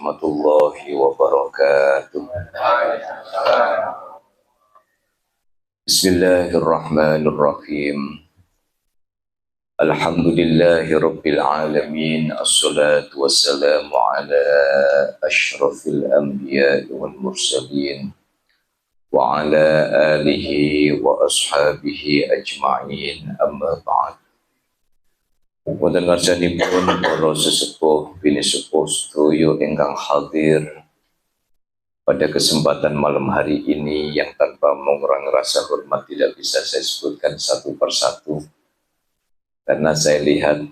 warahmatullahi wabarakatuh. Bismillahirrahmanirrahim. Alhamdulillahi rabbil alamin. Assalatu wassalamu ala asyrafil anbiya wal mursalin wa ala alihi wa ashabihi ajma'in, amma ba'd. Wonten ngarsanipun para sesepuh bini sepuh sedaya ingkang hadir pada kesempatan malam hari ini yang tanpa mengurangi rasa hormat tidak bisa saya sebutkan satu persatu, karena saya lihat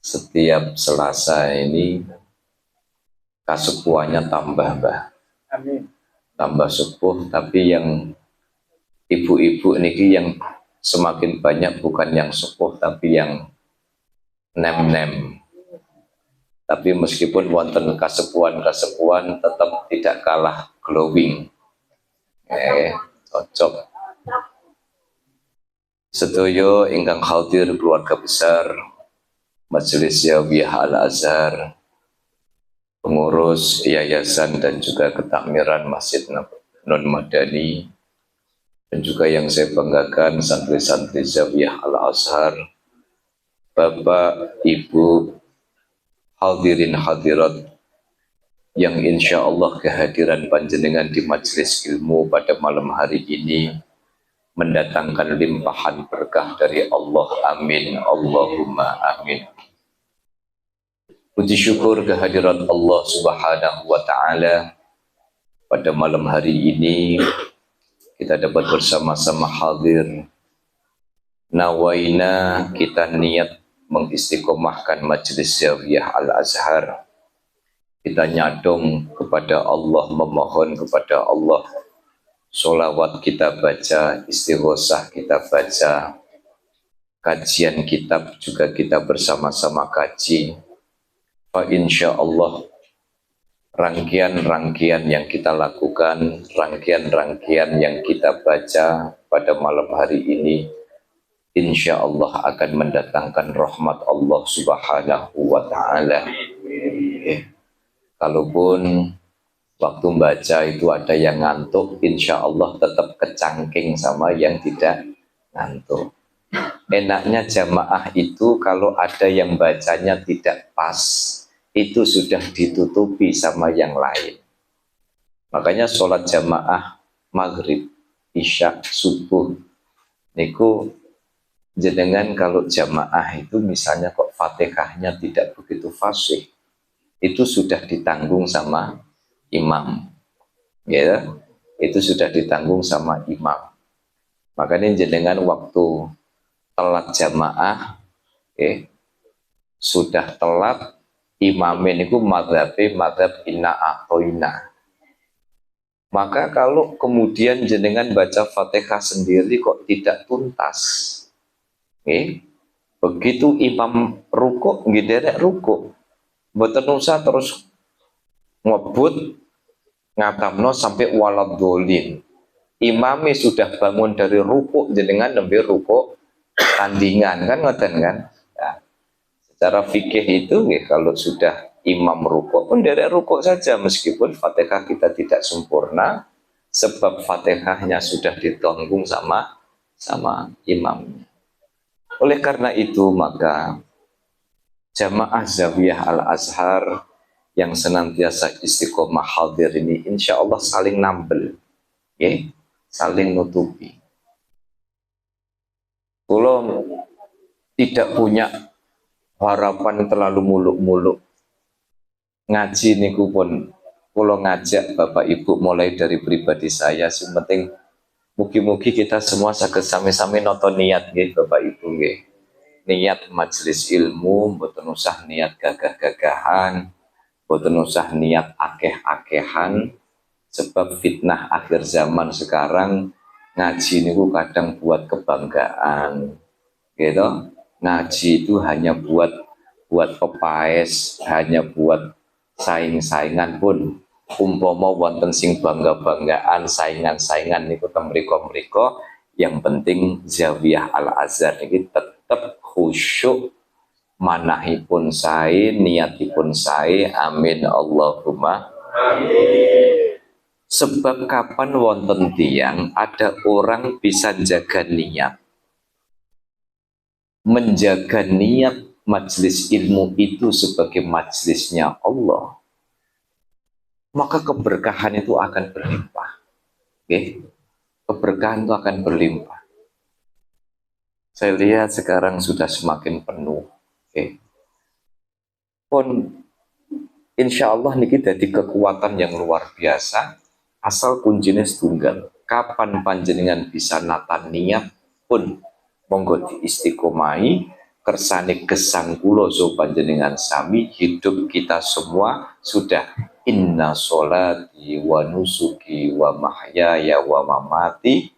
setiap Selasa ini kasepuhannya tambah, Mbah. Amin. Tambah sepuh, tapi yang ibu-ibu niki yang semakin banyak bukan yang sepuh tapi yang nem-nem. Tapi meskipun wonten kasepuhan-kasepuhan tetap tidak kalah glowing. Cocok. Sedaya ingkang hadir keluarga besar Majelis Zawiyah Al-Azhar, pengurus yayasan dan juga ketakmiran Masjid Non Madani, dan juga yang saya banggakan santri-santri Zawiyah Al-Azhar, Bapak, Ibu, hadirin hadirat yang insya Allah kehadiran panjenengan di majelis ilmu pada malam hari ini mendatangkan limpahan berkah dari Allah. Amin. Allahumma amin. Puji syukur kehadirat Allah Subhanahu wa Ta'ala, pada malam hari ini kita dapat bersama-sama hadir. Nawaina, kita niat mengistiqomahkan Majelis Zawiyah Al-Azhar. Kita nyadong kepada Allah, memohon kepada Allah, sholawat kita baca, istighosah kita baca, kajian kitab juga kita bersama-sama kaji. Fa insya Allah rangkaian-rangkaian yang kita lakukan, rangkaian-rangkaian yang kita baca pada malam hari ini, insya Allah akan mendatangkan rahmat Allah Subhanahu wa Ta'ala. Kalaupun waktu baca itu ada yang ngantuk, insya Allah tetap kecangking sama yang tidak ngantuk. Enaknya jamaah itu kalau ada yang bacanya tidak pas, itu sudah ditutupi sama yang lain. Makanya sholat jamaah maghrib, isya, subuh niku jenengan kalau jamaah itu misalnya kok Fatihahnya tidak begitu fasih, itu sudah ditanggung sama imam, ya, itu sudah ditanggung sama imam. Makanya jenengan waktu telat jamaah, sudah telat, imamin itu madhab inna a'toina. Maka kalau kemudian jenengan baca Fatihah sendiri kok tidak tuntas, begitu imam rukuk, ngederek rukuk, mboten usah terus ngebut ngatamno sampai waladhdallin. Imami sudah bangun dari rukuk, jenengan nembe rukuk tandingan, kan ngoten kan? Nah, secara fikih itu kalau sudah imam rukuk pun dari rukuk saja, meskipun Fatihah kita tidak sempurna, sebab Fatihahnya sudah ditanggung sama imamnya. Oleh karena itu maka jamaah Zawiyah Al-Azhar yang senantiasa istiqomah hadir ini insya Allah saling nambel, saling nutupi. Kalau tidak punya harapan terlalu muluk-muluk, ngaji niku pun kalau ngajak Bapak Ibu mulai dari pribadi saya, sementing mugi-mugi kita semua saged sami-sami nonton niat nggih Bapak Ibu nggih. Niat majelis ilmu, mboten usah niat gagah-gagahan, mboten usah niat akeh-akehan, sebab fitnah akhir zaman sekarang ngaji niku kadang buat kebanggaan, gitu. Ngaji itu hanya buat pepaes, hanya buat saing-saingan pun. Umpama wonten sing bangga-banggaan, saingan-saingan niku teng mriko-mriko, yang penting Zawiyah Al-Azhar niki tetap khusyuk manahipun sae, niatipun sae. Amin Allahumma. Sebab kapan wonten tiyang ada orang bisa jaga niat, menjaga niat majelis ilmu itu sebagai majelisnya Allah, maka keberkahan itu akan berlimpah. Oke? Keberkahan itu akan berlimpah. Saya lihat sekarang sudah semakin penuh. Oke? Pun insya Allah niki dadi kekuatan yang luar biasa. Asal kuncinya setunggal. Kapan panjenengan bisa nata niat pun monggo diistiqomahi, kersane gesang kula so panjenengan sami, hidup kita semua sudah inna sholati wa nusuki wa mahyaya wa mamati.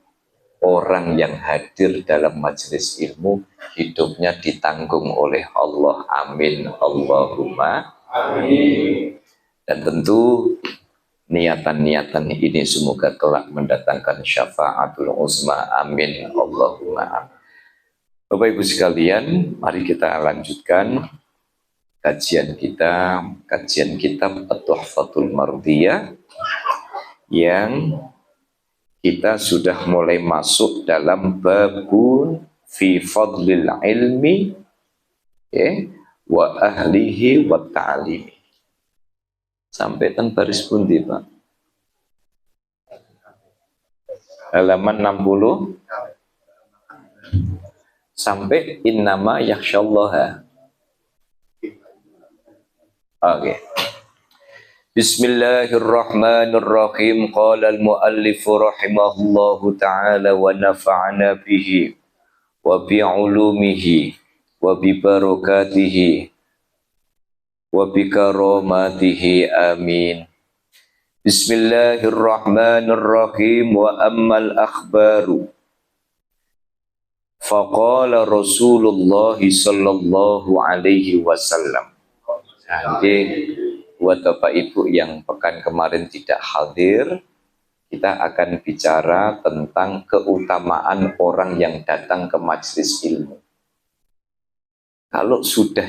Orang yang hadir dalam majelis ilmu hidupnya ditanggung oleh Allah. Amin Allahumma. Amin. Dan tentu niatan-niatan ini semoga kelak mendatangkan syafaatul uzma. Amin Allahumma. Bapak Ibu sekalian, mari kita lanjutkan kajian kitab At-Tuhfatul Mardiyah, yang kita sudah mulai masuk dalam babun fi fadlil ilmi, wa ahlihi wa ta'limi. Sampai tan baris pundi, Pak? Halaman 60 sampai innama yakhsyallaha. Oke. Bismillahirrahmanirrahim. Qala al-muallif rahimahullahu ta'ala wa nafa'ana bihi wa bi'ulumihi wa bi barakatihi wa bi karamatihi. Amin. Bismillahirrahmanirrahim. Wa ammal akhbaru faqala Rasulullah sallallahu alaihi wasallam. Jadi buat Bapak Ibu yang pekan kemarin tidak hadir, kita akan bicara tentang keutamaan orang yang datang ke majelis ilmu. Kalau sudah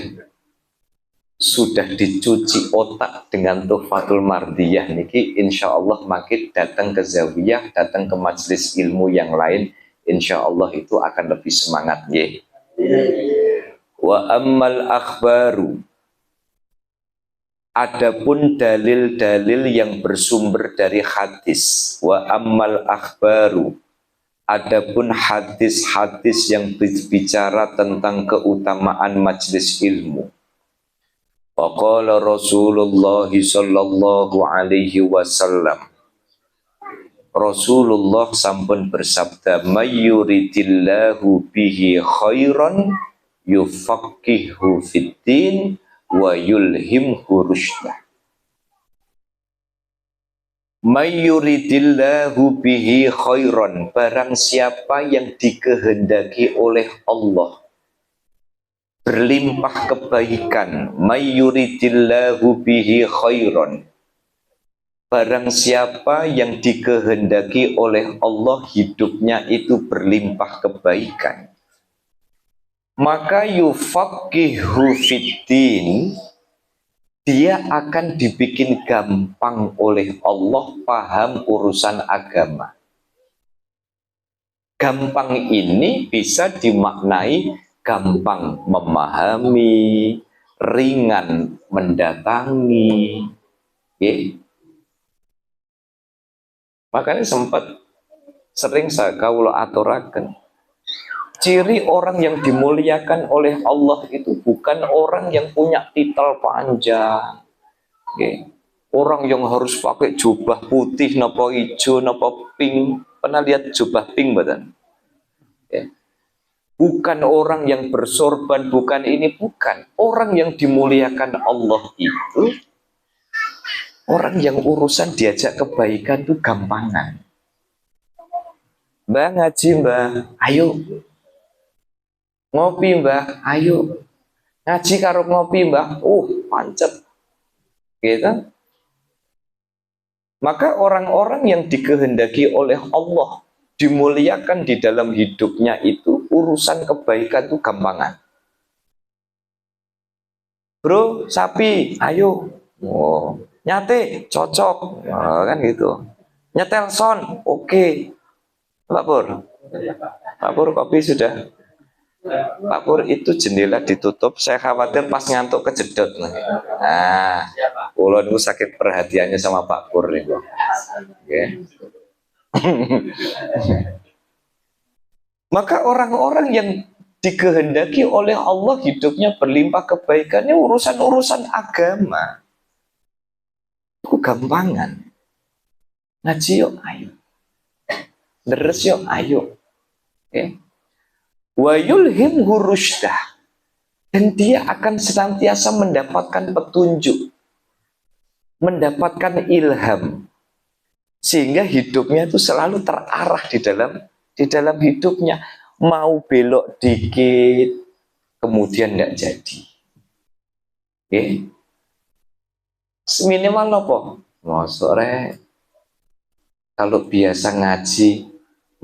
dicuci otak dengan Tuhfatul Mardiyah niki, insya Allah makin datang ke zawiyah, datang ke majelis ilmu yang lain, insya Allah itu akan lebih semangat ya. Wa ammal akhbaru, adapun dalil-dalil yang bersumber dari hadis. Wa ammal akhbaru, adapun hadis-hadis yang berbicara tentang keutamaan majelis ilmu. Faqala Rasulullah sallallahu alaihi wasallam, Rasulullah sampun bersabda, mayyuridillahu bihi khairan yufaqihu fiddin wa yulhimhu rusydah. Mayyuridillahu bihi khairan, barang siapa yang dikehendaki oleh Allah berlimpah kebaikan. Mayyuridillahu bihi khairan, barang siapa yang dikehendaki oleh Allah hidupnya itu berlimpah kebaikan, maka yufaqihu fiddin, dia akan dibikin gampang oleh Allah paham urusan agama. Gampang ini bisa dimaknai gampang memahami, ringan mendatangi. Makanya sering saya kaulo aturaken, ciri orang yang dimuliakan oleh Allah itu bukan orang yang punya titel panjang. Orang yang harus pakai jubah putih, napa hijau, napa pink. Pernah lihat jubah pink, badan? Bukan orang yang bersorban, bukan ini, bukan. Orang yang dimuliakan Allah itu orang yang urusan diajak kebaikan itu gampangan. Mbak ngaji, Mbak, ayo. Ngopi, Mbak, ayo. Ngaji karo ngopi, Mbak, pancet. Gitu. Maka orang-orang yang dikehendaki oleh Allah dimuliakan di dalam hidupnya itu urusan kebaikan itu gampangan. Bro, sapi, ayo. Oh, nyate, cocok. Oh, kan gitu. Nyetel son, oke. Pak Pur, Pak Pur kopi sudah. Pak Pur itu jendela ditutup, saya khawatir pas ngantuk kejedot. Nah, ulun itu sakit perhatiannya sama Pak Pur nih. Oke. Maka orang-orang yang dikehendaki oleh Allah hidupnya berlimpah kebaikannya urusan-urusan agama. Itu gampangan. Ngaji yuk, ayo. Deres yuk, ayo. Okay. Wa yulhimhu rusydah. Dan dia akan senantiasa mendapatkan petunjuk, mendapatkan ilham, sehingga hidupnya itu selalu terarah di dalam hidupnya. Mau belok dikit, kemudian tidak jadi. Okay. Minimal apa? Mosok rek. Kalau biasa ngaji,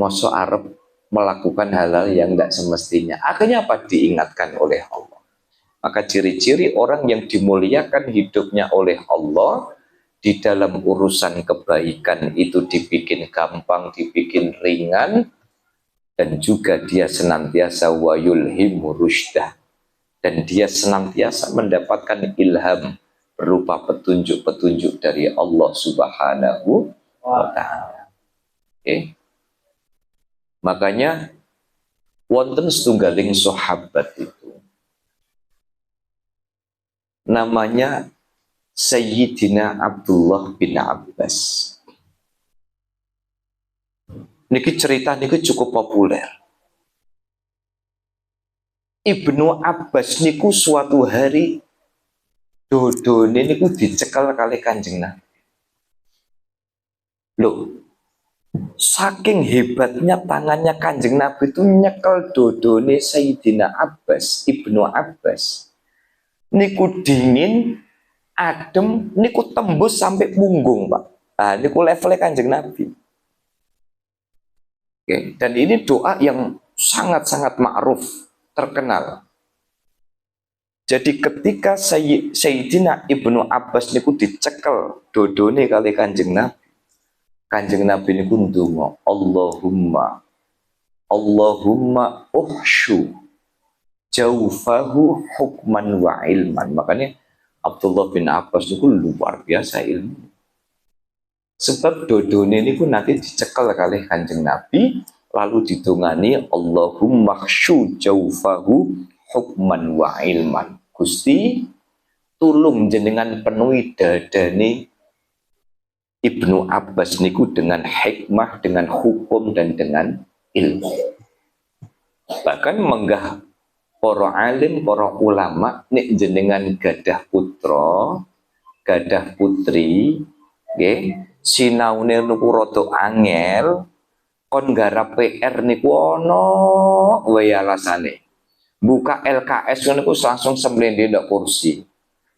mosok arep melakukan hal-hal yang tidak semestinya. Akhirnya apa? Diingatkan oleh Allah. Maka ciri-ciri orang yang dimuliakan hidupnya oleh Allah di dalam urusan kebaikan itu dibikin gampang, dibikin ringan, dan juga dia senantiasa wa yulhimu rusydah, dan dia senantiasa mendapatkan ilham berupa petunjuk-petunjuk dari Allah Subhanahu wa ta'ala. Okay. Makanya wonten setunggaling sahabat itu namanya Sayyidina Abdullah bin Abbas. Niki cerita niki cukup populer. Ibnu Abbas niku suatu hari dodone niku dicekal kali Kanjeng Nabi. Loh, saking hebatnya tangannya Kanjeng Nabi itu nyekel dodone Sayyidina Abbas, Ibnu Abbas. Niku dingin, adem, niku tembus sampai punggung, Pak. Nah, niku levelnya Kanjeng Nabi. Oke, dan ini doa yang sangat-sangat ma'ruf, terkenal. Jadi ketika Sayyidina Ibnu Abbas niku dicekel dodone kali Kanjeng Nabi. Kanjeng Nabi niku ndonga, Allahumma uhsyu jaufahu hukman wa ilman. Makanya Abdullah bin Abbas itu luar biasa ilmu. Sebab dodone ini pun nanti dicekel kali Kanjeng Nabi, lalu ditungani Allahumma khsyu jaufahu hukman wa ilman. Gusti, tulung jenengan penuhi dadane Ibnu Abbas niku dengan hikmah, dengan hukum, dan dengan ilmu. Bahkan menggah para alim, para ulama, nek jenengan gadah putra, gadah putri, nggih, sinaune niku rada angel, kon garap PR niku ana wae alasane. Buka LKS niku langsung semblende ndak kursi.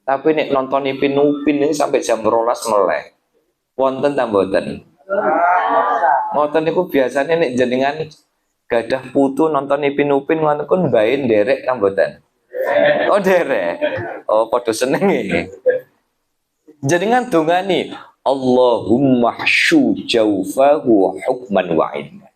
Tapi nek nonton Ipin Upin ini sampai jam 12 melek. Wonten ta mboten? Ngoten niku biasanya nek jenengan gadah putu nonton Ipin Upin ngoten kun bae nderek ta mboten? Oh derek. Oh padha seneng nggih. Jenengan dongani Allahumma hsyu jaufahu hukman wa ilman.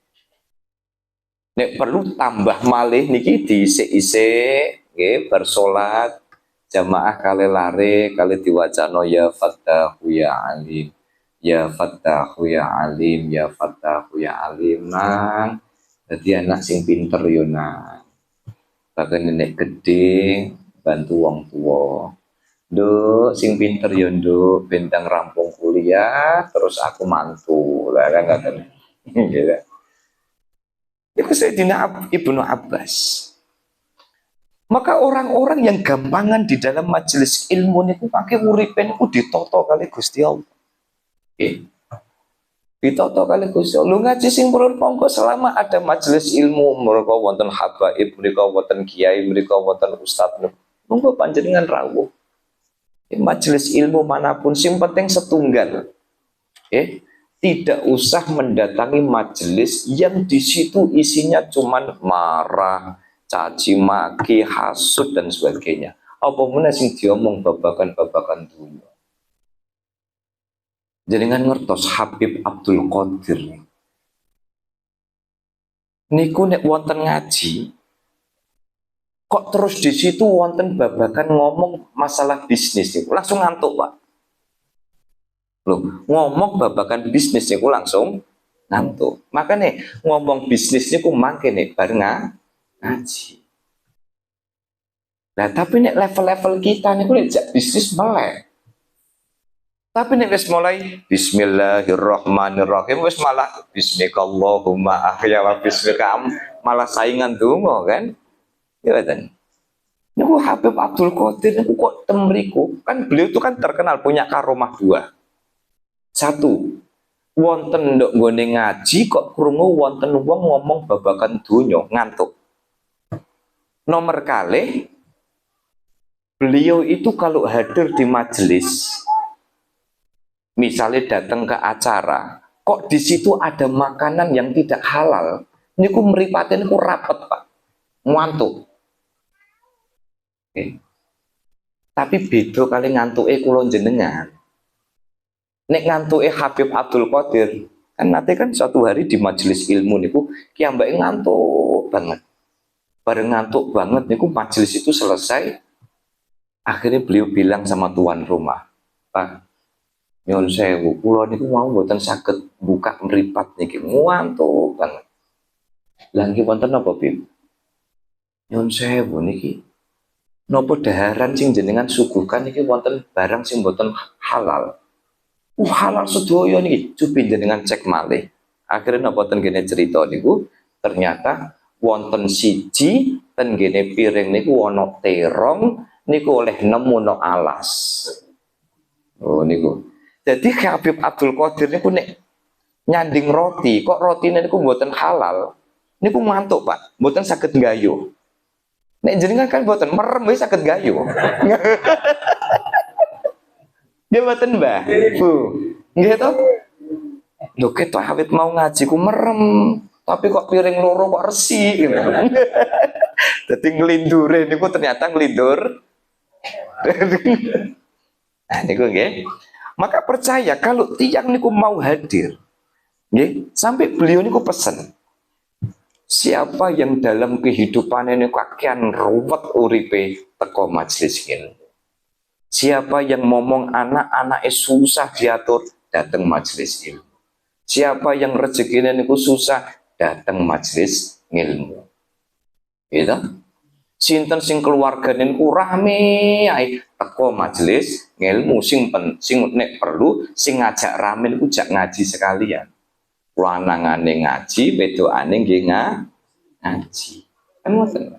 Nek perlu tambah malih niki diisik-isik nggih bar salat jamaah kali lare kali diwacana ya Fattahu ya Alim. Ya Fattahu ya Alim, ya Fattahu ya Alim nang. Dadi anak sing pinter yo nang. Bahkan nenek gede bantu wong tua. Nduk sing pinter yo nduk bentang rampung kuliah terus aku mantu. Lah kan ngoten. Gitu. Itu Sayyidina Ibnu Abbas. Maka orang-orang yang gampangan di dalam majelis ilmu niku pakai uripen ku ditoto kali Gusti Allah. Okay. Ditoto kali Gusti Allah. Lu ngaji sing purun monggo selama ada majelis ilmu, mereka wonten habaib, mereka wonten kiai, mereka wonten ustaz. Monggo panjenengan rawuh. Majelis ilmu manapun sing penting setunggal. Tidak usah mendatangi majelis yang di situ isinya cuman marah, caci maki, hasud dan sebagainya. Apa meneh sing diomong babakan-babakan dunya. Jenengan ngertos Habib Abdul Qadir niku nek wonten ngaji kok terus di situ wonten babakan ngomong masalah bisnis niku langsung ngantuk Pak. Loh, ngomong babakan bisnis niku langsung ngantuk. Makanya ngomong bisnis niku mangke nek bareng ngaji. Nah, tapi nek level-level kita niku nek bisnis melek. Tapi nek wis mulai bismillahirrahmanirrahim wis malah bismikallahumma ahya wa bismika malah saingan donga kan. Ya betul. Niku Habib Abdul Qadir niku kok temriku kan beliau itu kan terkenal punya karomah dua. Satu, wonten ndok nggone ngaji kok krungu wonten wong ngomong babakan donya ngantuk. Nomor kali beliau itu kalau hadir di majelis misalnya datang ke acara kok di situ ada makanan yang tidak halal niku mripaten niku rapet Pak ngantuk. Oke. Tapi beda kali ngantuke kula jenengan. Nek ngantuke Habib Abdul Qadir kan nanti kan suatu hari di majelis ilmu niku kiambake ngantuk banget. Bareng ngantuk banget niku majelis itu selesai. Akhirnya beliau bilang sama tuan rumah, Pak, nyuwun sewu, kula niku mau mboten saged buka mripat niki ngantuk banget. Lah nggih wonten napa, Bib? Nyuwun sewu niki napa daharan sing jenengan suguhkan niki wonten barang sing mboten halal. Halal sedaya niki, cobi jenengan cek malih. Akhirnya napa ten kene cerita niku ternyata wonten siji ten kene piring niku ana terong niku oleh nemu no alas. Oh niku. Jadi Habib Abdul Qadir niku nek nyanding roti, kok rotine niku mboten halal. Niku ngantuk, Pak. Mboten saged gayuh. Nek jenengan kan mboten merem wis saged gayuh. Nggih mboten, Mbah? Bu. Nggih to? Lho ketok Habib mau ngaji ku merem, tapi kok piring loro kok resi gitu. Dadi nglindure niku ternyata nglindur. Nah niku nggih. Maka percaya kalau tiang niku mau hadir, nggih, sampai beliau niku pesen. Siapa yang dalam kehidupan ini kakean ruwet uripe teko majelis ilmu. Siapa yang ngomong anak-anake susah diatur datang majelis ilmu. Siapa yang rezekinya niku susah datang majelis ilmu. Gitu? Sinten sing keluargane niku rame ae teko majelis ilmu sing nek perlu sing ngajak rame niku jak ngaji sekalian. Lanangane ngaji, wedokane nggih ngaji. Kan ngoten.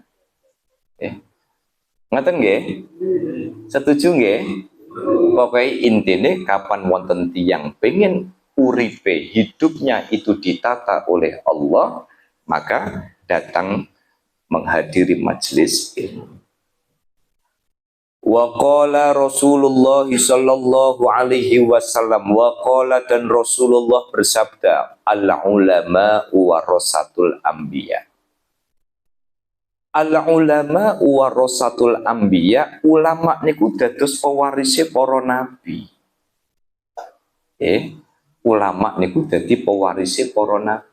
Ngoten nggih? Setuju nggih? Pokoknya intine kapan wonten tiyang pengen uripe hidupnya itu ditata oleh Allah, maka datang menghadiri majelis ilmu. Wa qala Rasulullah sallallahu alaihi wasallam dan Rasulullah bersabda, al ulama warasatul anbiya. Al ulama warasatul anbiya, ulama niku dados pewarise para nabi. Ulama niku dadi pewarise para nabi.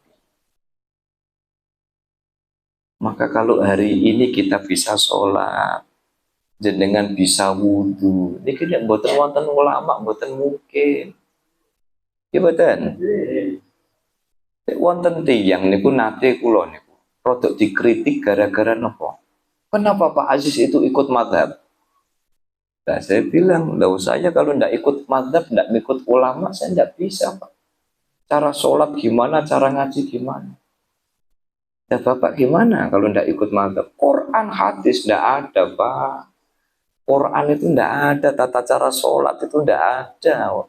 Maka kalau hari ini kita bisa sholat, jenengan bisa wudhu, ini kan mboten wonten ulama, mboten mungkin. Ya mboten. Wonten tiyang niku nate kula niku rodok dikritik gara-gara napa? Kenapa Pak Aziz itu ikut mazhab? Nah, saya bilang, enggak usah ya kalau enggak ikut mazhab, enggak ikut ulama, saya enggak bisa, Pak. Cara sholat gimana, cara ngaji gimana? Ya Bapak gimana kalau ndak ikut mazhab? Quran hadis ndak ada, Pak. Quran itu ndak ada, tata cara sholat itu ndak ada.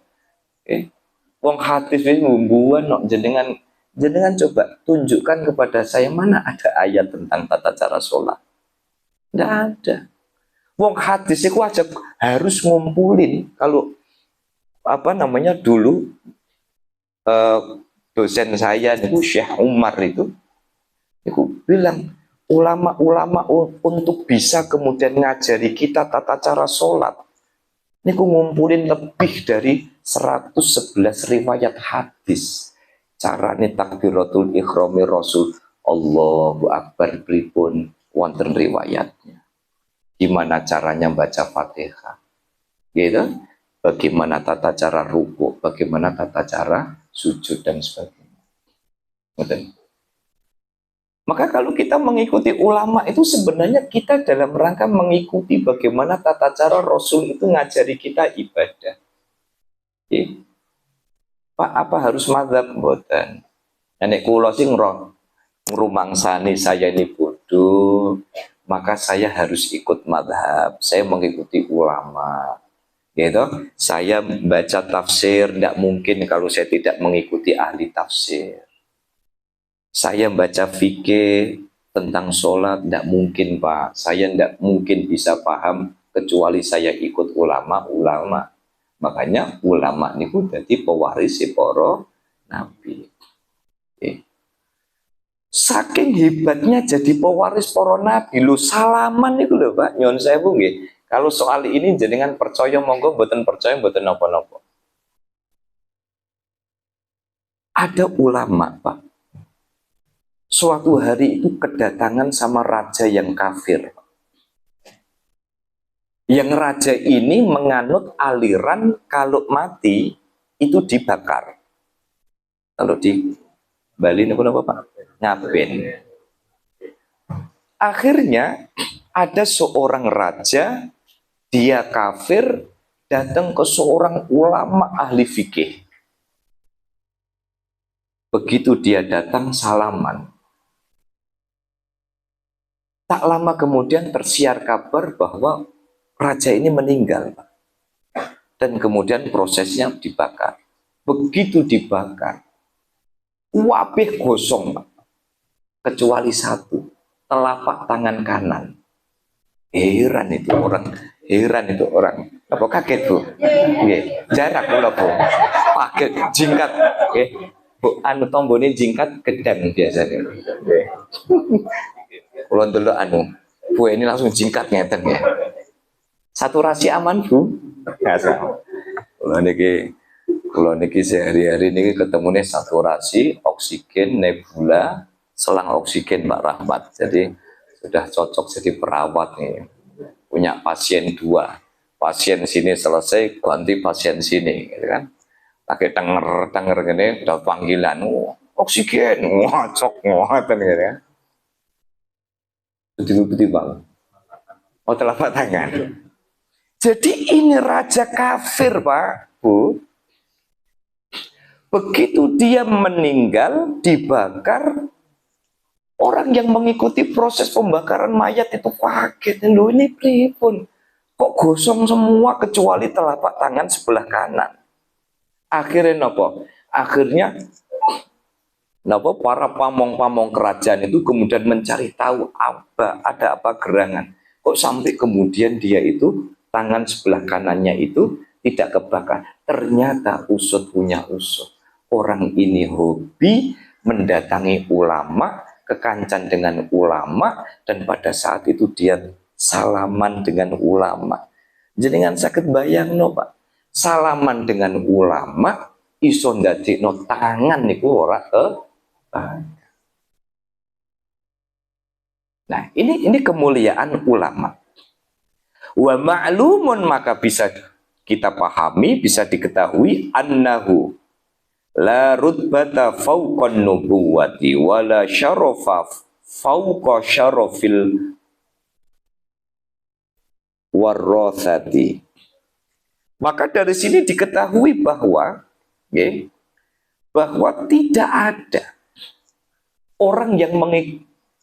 Wong hadis ini bumbuan no. jenengan coba tunjukkan kepada saya mana ada ayat tentang tata cara sholat. Ndak ada. Wong hadis itu aja harus ngumpulin. Kalau dulu dosen saya itu Syekh Umar itu bilang, ulama-ulama untuk bisa kemudian ngajari kita tata cara sholat. Ini aku ngumpulin lebih dari 111 riwayat hadis. Carane takbiratul ikhrami Rasul. Allahu Akbar pripun wonten riwayatnya. Gimana caranya baca Fatihah. Gitu. Bagaimana tata cara ruku, bagaimana tata cara sujud dan sebagainya. Betul. Maka kalau kita mengikuti ulama itu sebenarnya kita dalam rangka mengikuti bagaimana tata cara Rasul itu ngajari kita ibadah. Ya. Pak, apa harus mazhab? Mboten. Nek kula sing ngrumangsani saya ini bodoh, maka saya harus ikut mazhab. Saya mengikuti ulama. Gitu. Saya baca tafsir, tidak mungkin kalau saya tidak mengikuti ahli tafsir. Saya baca fikih tentang sholat, tidak mungkin Pak. Saya tidak mungkin bisa paham kecuali saya ikut ulama-ulama. Makanya ulama ini jadi pewaris para nabi. Saking hebatnya jadi pewaris para nabi, lu salaman itu loh Pak. Nyon saya nggih. Kalau soal ini jenengan percaya monggo, mboten percaya mboten napa-napa. Ada ulama Pak. Suatu hari itu kedatangan sama raja yang kafir. Yang raja ini menganut aliran kalau mati itu dibakar. Kalau di Bali apa Pak? Ngaben. Akhirnya ada seorang raja, dia kafir, datang ke seorang ulama ahli fikih. Begitu dia datang salaman. Tak lama kemudian tersiar kabar bahwa raja ini meninggal. Dan kemudian prosesnya dibakar. Begitu dibakar, wabih gosong, Pak. Kecuali satu, telapak tangan kanan. Heran itu orang. Apa kaget Bu? Jarak pula Bu. Pakai jingkat. Bu, anu tombone jingkat gedang biasanya. Kalau dulu Bu ini langsung jingkat ngeten ya. Saturasi aman Bu? Nggak salah. Kalau niki sehari-hari niki ketemunya saturasi, oksigen, nebula, selang oksigen Pak Rahmat. Jadi sudah cocok jadi perawat nih. Punya pasien 2. Pasien sini selesai, ganti pasien sini, gitu kan? Pakai denger gini, udah panggilan, oksigen, cocok, ngoten gitu ya. Betul-betul Bang. Oh telapak tangan. Jadi ini raja kafir Pak, Bu. Begitu dia meninggal, dibakar, orang yang mengikuti proses pembakaran mayat itu kaget. Loh ini pripun? Kok gosong semua kecuali telapak tangan sebelah kanan. Akhirnya nopo? Akhirnya nopo para pamong-pamong kerajaan itu kemudian mencari tahu ada apa gerangan. Kok sampai kemudian dia itu tangan sebelah kanannya itu tidak kebakar. Ternyata usut punya usut. Orang ini hobi mendatangi ulama, kekancan dengan ulama, dan pada saat itu dia salaman dengan ulama. Jenengan sakit bayang no Pak, salaman dengan ulama, iso ndadekno tangan niku ora Nah, ini kemuliaan ulama. Wa ma'lumun, maka bisa kita pahami, bisa diketahui annahu la rutbata fauqan nubuwati wala syarafa fauqa syarafil warrathati. Maka dari sini diketahui bahwa bahwa tidak ada orang yang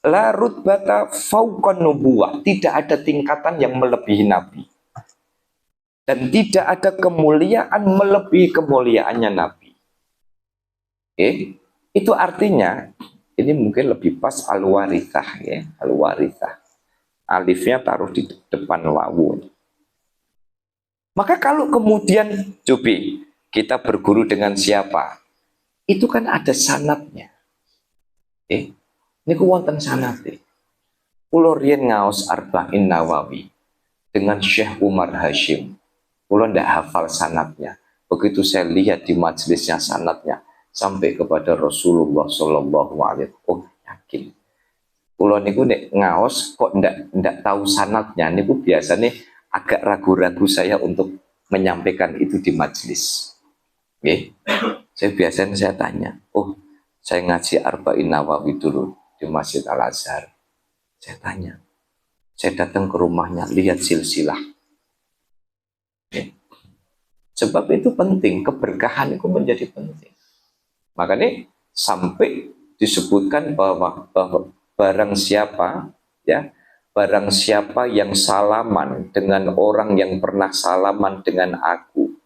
la rutbata fauqan nubuwah, tidak ada tingkatan yang melebihi nabi. Dan tidak ada kemuliaan melebihi kemuliaannya nabi. Itu artinya ini mungkin lebih pas al-warithah ya, al-warithah. Alifnya taruh di depan wawu. Maka kalau kemudian cobi kita berguru dengan siapa? Itu kan ada sanadnya. Ini wonten sanad. Kulo riyen ngaos Arba'in Nawawi dengan Syekh Umar Hashim. Kulo ndak hafal sanadnya. Begitu saya lihat di majelisnya sanadnya sampai kepada Rasulullah Shallallahu Alaihi Wasallam. Oh, yakin. Kulo niku nek ngaos kok ndak tahu sanadnya niku biasanya agak ragu-ragu saya untuk menyampaikan itu di majelis. Oke. Saya tanya, oh saya ngaji Arba'in Nawawi dulu di Masjid Al Azhar. Saya tanya, saya datang ke rumahnya, lihat silsilah. Oke. Sebab itu penting, keberkahan itu menjadi penting. Makanya sampai disebutkan bahwa barang siapa yang salaman dengan orang yang pernah salaman dengan aku,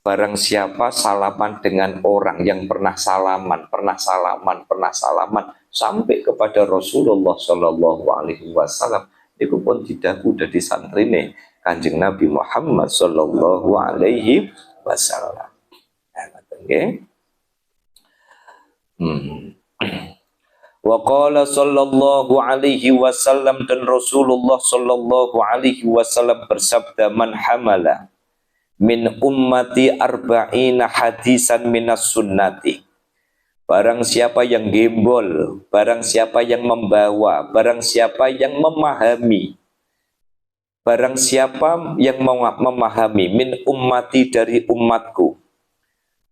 barang siapa salaman dengan orang yang pernah salaman sampai kepada Rasulullah Shallallahu Alaihi Wasallam, itu pun didaku dari santrine Kanjeng Nabi Muhammad Shallallahu Alaihi Wasallam. Okay. Wa qala sallallahu alaihi wasallam, dan Rasulullah sallallahu alaihi wasallam bersabda, man hamala min ummati arba'ina hadisan minas sunnati. Barang siapa yang gembol, barang siapa yang membawa, barang siapa yang memahami, barang siapa yang memahami min ummati, dari umatku.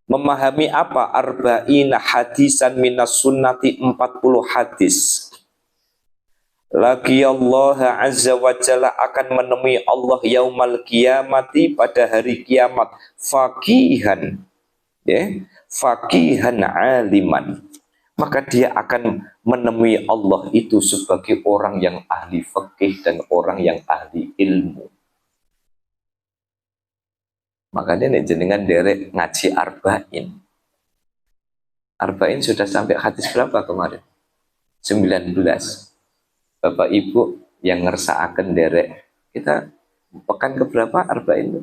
Memahami apa? Arba'ina hadisan minas sunnati, 40 hadis. Lagi Allah Azza wa Jalla, akan menemui Allah yaumal kiamati, pada hari kiamat, faqihan, faqihan aliman. Maka dia akan menemui Allah itu sebagai orang yang ahli fikih dan orang yang ahli ilmu. Makanya nek jenengan derek ngaji Arba'in. Arba'in sudah sampai hadis berapa kemarin? 19. Bapak Ibu yang ngersaaken derek, kita pekan keberapa Arba'in itu?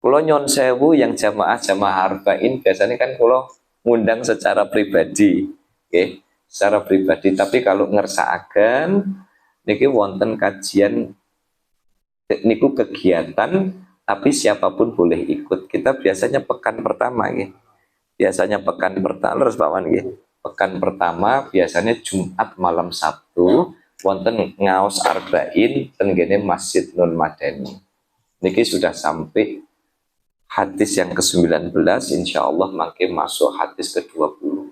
Kulo nyon sewu yang jamaah Arba'in biasanya kan kulo ngundang secara pribadi, okay? Secara pribadi. Tapi kalau ngersaaken niki wonten kajian niku kegiatan, tapi siapapun boleh ikut. Kita biasanya pekan pertama, gitu. Biasanya pekan pertama, terus Pak Wan, gitu. Pekan pertama biasanya Jumat malam Sabtu, wonten ngaos Arba'in tenggene Masjid Nun Madani. Niki sudah sampai hadis yang ke-19, insya Allah makin masuk hadis ke-20.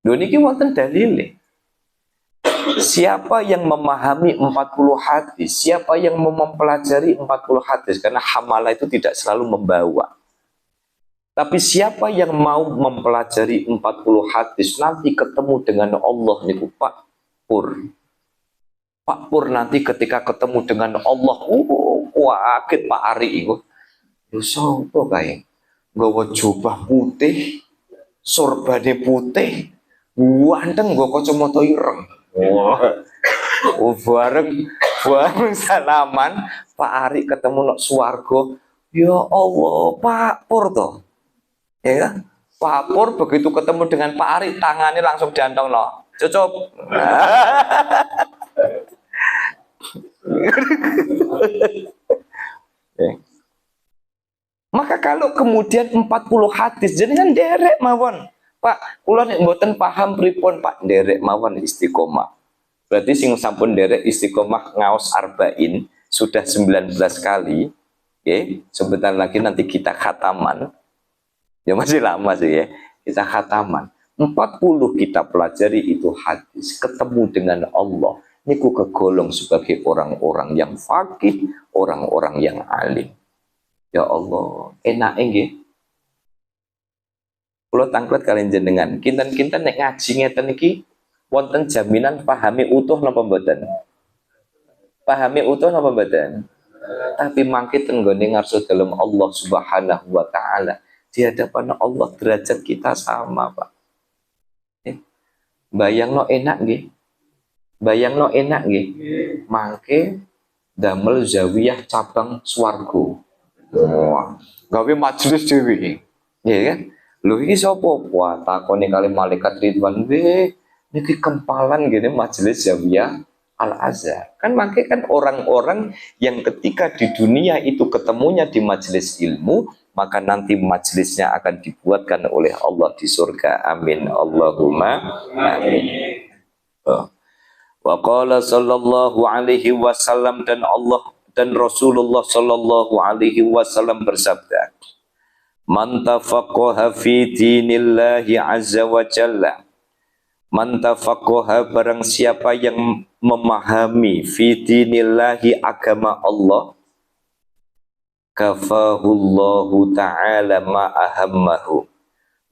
Niki wonten dalile. Siapa yang memahami 40 hadis, siapa yang mau mempelajari 40 hadis, karena hamalah itu tidak selalu membawa. Tapi siapa yang mau mempelajari 40 hadis, nanti ketemu dengan Allah niku Pak Pur. Pak Pur nanti ketika ketemu dengan Allah, kaget Pak Ari itu. Yo sapa kae? Nggawa jubah putih, sorbane putih, ganteng nggo kacamata ireng. Bareng salaman Pak Ari ketemu nok swarga. Ya Allah, Pak Pur toh. Ya, Pak Pur begitu ketemu dengan Pak Ari, tangannya langsung diantong no. Cucup. Maka kalau kemudian 40 hadis jenengan derek mawon. Pak, kula nek mboten paham pripun Pak, derek mawon istiqomah. Berarti sing sampun derek istiqomah ngaos Arba'in sudah 19 kali. Oke, sebentar lagi nanti kita khataman. Ya masih lama sih ya. Kita khataman. 40 kita pelajari itu hadis, ketemu dengan Allah. Niku kegolong sebagai orang-orang yang faqih, orang-orang yang alim. Ya Allah, enak nggih. Kula tanglet kalian jenengan, kinten-kinten nek ngaji ngeten iki wonten jaminan pahami utuh napa mboten? Pahami utuh napa mboten? Tapi mangke tenggone ngarsa dalem Allah Subhanahu wa taala. Di hadapan Allah derajat kita sama, Pak. Bayangno enak nggih. Bayangno enak nggih. Mangke damel zawiyah cabang swarga. Wah, gawe majelis dhewe. Nggih kan? Lho iki sapa? Wah, takone kali malaikat Ridwan, niki kempalan gini majelis Zawiyah Al-Azhar. Kan makanya kan orang-orang yang ketika di dunia itu ketemunya di majelis ilmu, maka nanti majelisnya akan dibuatkan oleh Allah di surga. Amin. Allahumma amin. Wa qala sallallahu alaihi wasallam, dan Allah dan Rasulullah sallallahu alaihi wasallam bersabda, man tafaqaha fi dinillahi azza wa jalla, man tafaqaha, barang siapa yang memahami fi dinillahi, agama Allah, kafahullahu ta'ala ma ahammahu,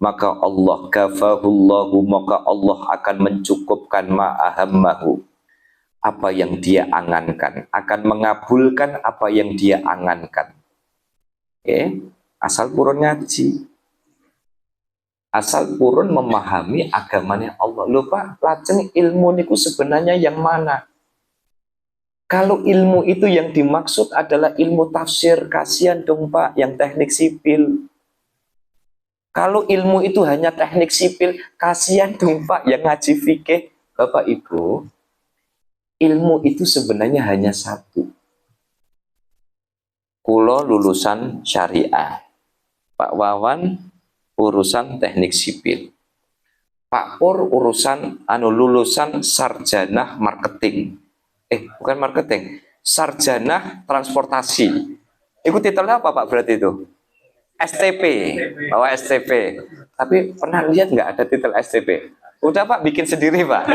maka Allah kafahullahu, maka Allah akan mencukupkan ma ahammahu, apa yang dia angankan, akan mengabulkan apa yang dia angankan. Asal purun ngaji, asal purun memahami agamanya Allah. Loh Pak, lajeng ilmu niku sebenarnya yang mana? Kalau ilmu itu yang dimaksud adalah ilmu tafsir, kasihan dong Pak yang teknik sipil. Kalau ilmu itu hanya teknik sipil, kasihan dong Pak yang ngaji fikih. Bapak Ibu, ilmu itu sebenarnya hanya satu. Kulo lulusan syariah, Pak Wawan urusan teknik sipil, Pak Pur urusan lulusan sarjana marketing. Bukan marketing, sarjana transportasi. Itu titelnya apa Pak berarti itu? STP, bawa STP. Tapi pernah lihat nggak ada titel STP? Udah Pak bikin sendiri Pak.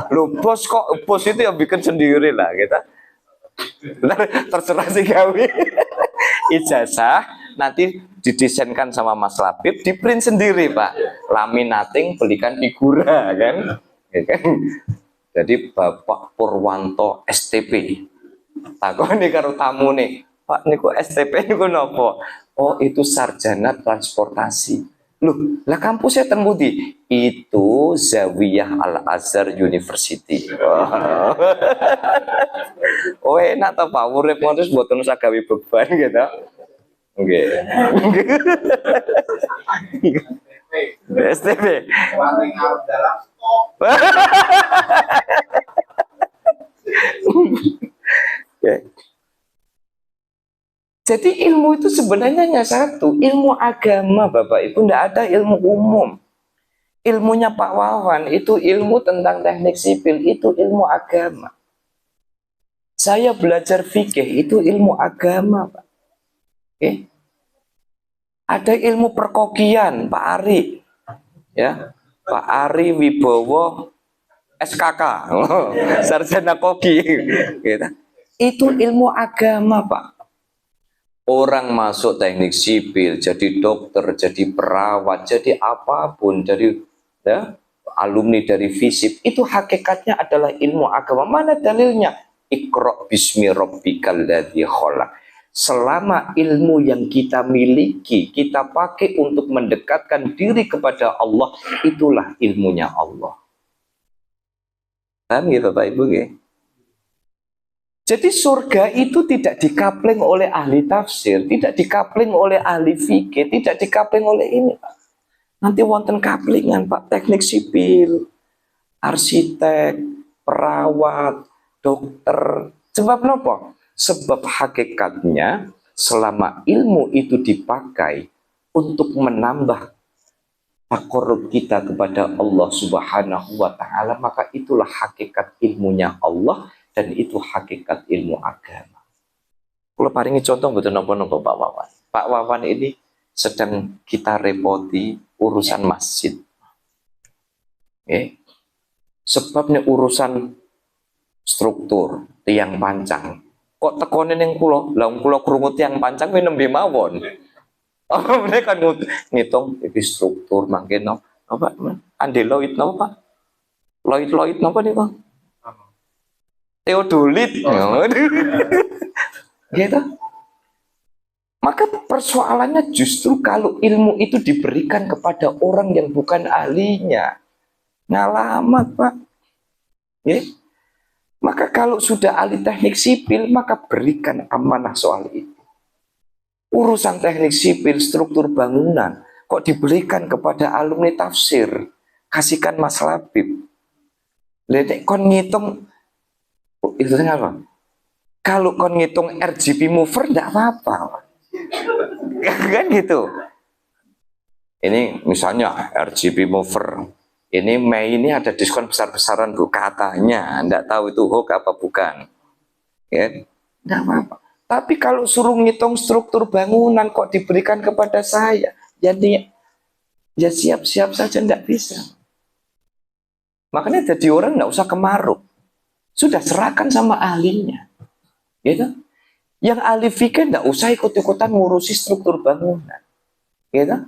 Lu bos kok, bos itu yang bikin sendiri lah kita. Terserah sih gawe. Ijazah nanti didesainkan sama Mas Labib, di print sendiri Pak. Laminating, belikan figura kan. Ya kan? Jadi Bapak Purwanto STP. Takoni karo tamu nih, Pak niku STP niku nopo? Oh itu sarjana transportasi. Loh, lah kampusnya terbudi? Itu Zawiyah Al-Azhar University. Oh enak toh Pak, urip terus mboten usah gawe beban gitu. Nggih. STP. Jadi ilmu itu sebenarnya hanya satu, ilmu agama Bapak Ibu, tidak ada ilmu umum. Ilmunya Pak Wawan itu ilmu tentang teknik sipil, itu ilmu agama. Saya belajar fikih itu ilmu agama Pak. Ada ilmu perkokian Pak Ari, ya Pak Ari Wibowo SKK, sarjana koki, gitu. Itu ilmu agama Pak. Orang masuk teknik sipil, jadi dokter, jadi perawat, jadi apapun, jadi ya, alumni dari FISIP, itu hakikatnya adalah ilmu agama. Mana dalilnya? Iqra bismi rabbikal ladzi khalaq. Selama ilmu yang kita miliki, kita pakai untuk mendekatkan diri kepada Allah, itulah ilmunya Allah. Paham ya Bapak Ibu ya? Jadi surga itu tidak dikapling oleh ahli tafsir, tidak dikapling oleh ahli fikih, tidak dikapling oleh ini Pak. Nanti wonten kaplingan Pak, teknik sipil, arsitek, perawat, dokter. Sebab apa? Sebab hakikatnya selama ilmu itu dipakai untuk menambah takarrub kita kepada Allah Subhanahu wa taala, maka itulah hakikat ilmunya Allah dan itu hakikat ilmu agama. Kalau paringi contoh betul nopo Pak Wawan. Pak Wawan ini sedang kita repoti urusan masjid. Sebabnya urusan struktur tiang pancang. Kok tekone ning kula? Lah kula krungu tiang pancang kuwi nembe mawon. Oh, mereka kan ngitung iki struktur mangke no. Apa? Andeloid napa Pak? Loid napa nih Bang? Teodolit. Gitu. Maka persoalannya justru kalau ilmu itu diberikan kepada orang yang bukan ahlinya. Ngalamat Pak. Ya. Maka kalau sudah ahli teknik sipil, maka berikan amanah soal itu. Urusan teknik sipil, struktur bangunan, kok diberikan kepada alumni tafsir? Kasihkan Mas Labib. Ledek kon ngitung itu apa? Kalau kon ngitung RGB mover enggak apa-apa. Kan gitu. Ini misalnya RGB mover. Ini Mei ini ada diskon besar-besaran Bu katanya. Enggak tahu itu hoax apa bukan. Ya, enggak apa-apa. Tapi kalau suruh ngitung struktur bangunan kok diberikan kepada saya, jadi ya siap-siap saja enggak bisa. Makanya jadi orang enggak usah kemaruk. Sudah serahkan sama ahlinya. Gitu. Yang ahli fikih enggak usah ikut-ikutan ngurusi struktur bangunan. Gitu.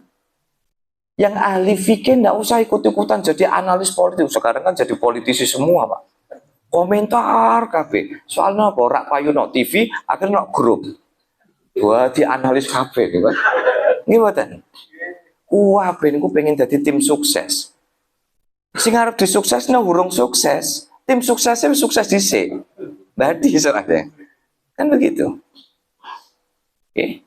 Yang ahli fikih enggak usah ikut-ikutan jadi analis politik. Sekarang kan jadi politisi semua, Pak. Komentar kabeh. Soalnya apa? Rak payu no TV, akhirnya no grup. Wah, di analis kabeh gitu. Gimana? Wah, ben ku pengen jadi tim sukses. Sing arep disuksesno urung sukses. Tim suksesnya sukses dhisik. Berarti soalnya. Kan begitu. Oke.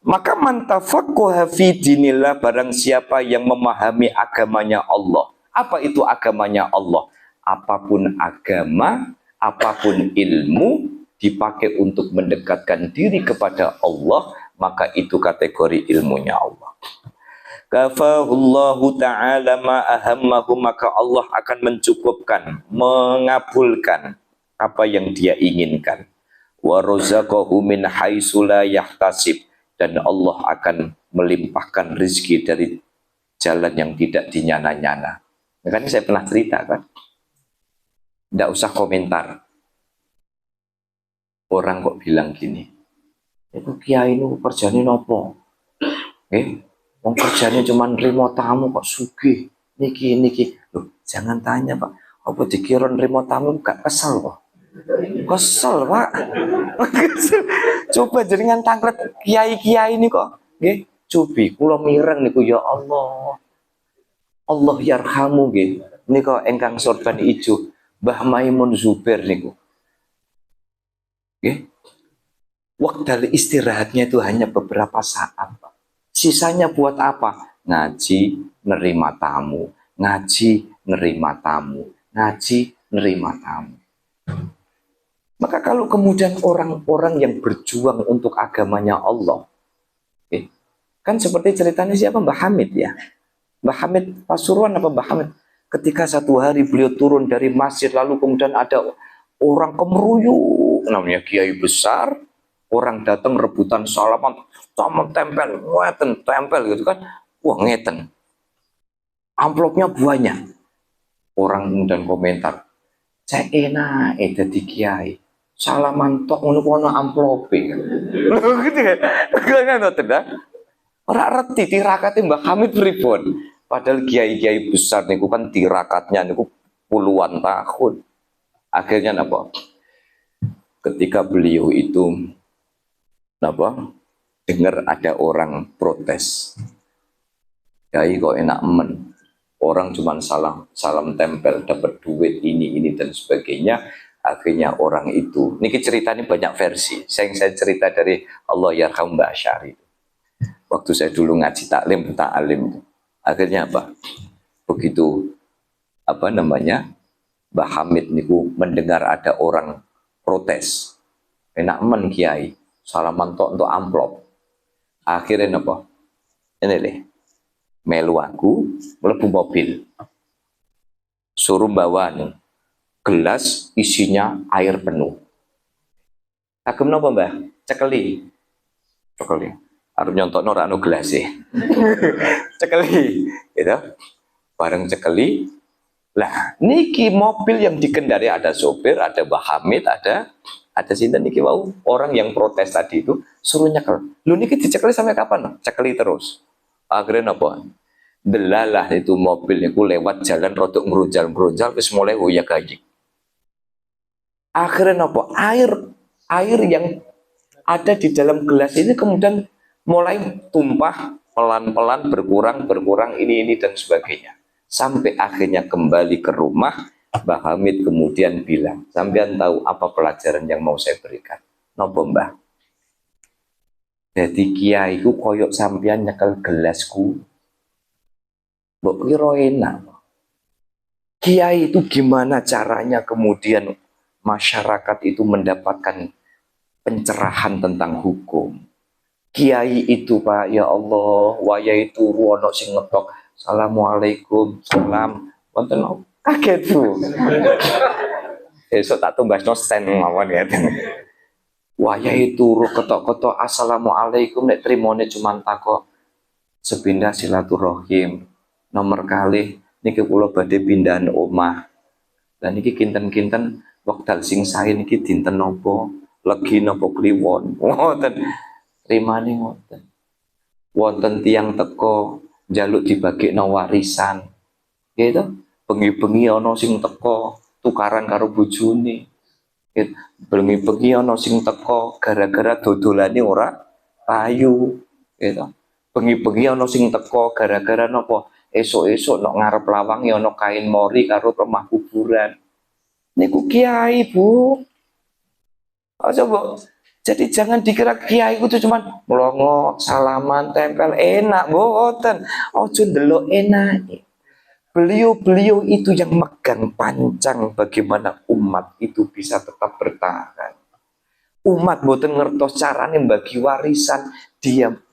Maka mantafaqaha fi dinillah, barang siapa yang memahami agamanya Allah. Apa itu agamanya Allah? Apapun agama, apapun ilmu dipakai untuk mendekatkan diri kepada Allah, maka itu kategori ilmunya Allah. Kafahullahu ta'ala ma ahammahu, maka Allah akan mencukupkan, mengabulkan apa yang dia inginkan. Wa razaqahu min haitsu la yahtasib, dan Allah akan melimpahkan rezeki dari jalan yang tidak dinyana-nyana. Makanya saya pernah cerita kan, tidak usah komentar. Orang kok bilang gini, itu kiai ini kerjanya nopo? Wong kerjanya cuma nerima tamu kok sugih. Niki. Loh, jangan tanya Pak, apa dikira nerima tamu gak kesel kok? Kesel Pak. Coba jaringan tangkret kiai-kiai ini kok. Nggih, cubi kula mireng niku ya Allah. Allah yarhamu nggih. Nika engkang sorban ijo, Mbah Maimun Zubair niku. Nggih. Waktu istirahatnya itu hanya beberapa saat, Pak. Sisanya buat apa? Ngaji, nerima tamu. Ngaji, nerima tamu. Ngaji, nerima tamu. Maka kalau kemudian orang-orang yang berjuang untuk agamanya Allah, kan seperti ceritanya siapa? Mbah Hamid ya. Mbah Hamid Pasuruan apa Mbah Hamid? Ketika satu hari beliau turun dari masjid, lalu kemudian ada orang kemeruyuk, namanya kiai besar, orang datang rebutan salaman, sama tempel, ngeten, tempel gitu kan. Wah ngeten. Amplopnya banyak. Orang kemudian komentar, saya enak jadi kiai. Salaman tok ngono amplope. Lho gitu ya. Kan ngoten dah. Ora reti tirakate Mbah Hamid pripun. Padahal kiai-kiai besar niku kan tirakatnya niku puluhan tahun. Akhirnya apa? Ketika beliau itu apa? Dengar ada orang protes. Kiai kok enak men. Orang cuma salam tempel dapat duit ini dan sebagainya. Akhirnya orang itu, niki cerita ini banyak versi. Saya cerita dari Allah yarham Mbah Asy'ari. Waktu saya dulu ngaji taklim, akhirnya apa? Begitu apa namanya? Mbah Hamid niku mendengar ada orang protes. Enak men kiai, salaman tok untuk amplop. Akhirnya apa? Ini deh. Melu aku mlebu mobil. Suruh bawa nih gelas isinya air penuh. Kagem napa Mbah? Cekeli. Arep nyontokno ora ono gelas e. Cekeli, gitu. Bareng cekeli. Lah, niki mobil yang dikendari ada sopir, ada Mbah Hamid, ada sinten niki wau orang yang protes tadi itu suruh nyekel. Lu niki dicekeli sampai kapan? Cekeli terus. Akhirnya apa? Delalah itu mobil niku lewat jalan rodok ngrunjal wis mulai hoyak-gayik. Akhirnya apa? Air yang ada di dalam gelas ini kemudian mulai tumpah pelan-pelan berkurang ini dan sebagainya. Sampai akhirnya kembali ke rumah, Mbah Hamid kemudian bilang, sampean tahu apa pelajaran yang mau saya berikan? Nopo Mbah? Jadi kiai ku koyok sampean nyekel gelasku. Mbok kira enak. Kiai itu gimana caranya kemudian masyarakat itu mendapatkan pencerahan tentang hukum. Kiai itu Pak, ya Allah, waya itu ruwono sing ngetok. Assalamualaikum, salam. Wonten kaget Bu. Esok tak tumbas no stand mawon ya. Waya itu ketok-ketok assalamualaikum nek trimone cuman takok sepindah silaturahim. Nomor kali niki kula badhe pindahan omah. Dan niki kinten-kinten wekdal sing sae niki dinten napa? Legi napa kliwon? Ngoten. Rimane ngoten. Wonten tiyang teko njaluk dibagekno warisan. Gitu. Bengi-bengi ana sing teko tukaran karo bojone. Gitu. Bengi-bengi ana sing teko gara-gara dodolane ora payu. Gitu. Bengi-bengi ana sing teko gara-gara napa? Esuk-esuk nok ngarep lawang ya ana kain mori karo rumah kuburan. Niku kiai Bu. Oh, coba. Jadi jangan dikira kiai itu cuma melongo, salaman, tempel, enak, boten. Ojo ndelok enak. Beliau-beliau itu yang megang pancang bagaimana umat itu bisa tetap bertahan. Umat boten ngertos carane bagi warisan,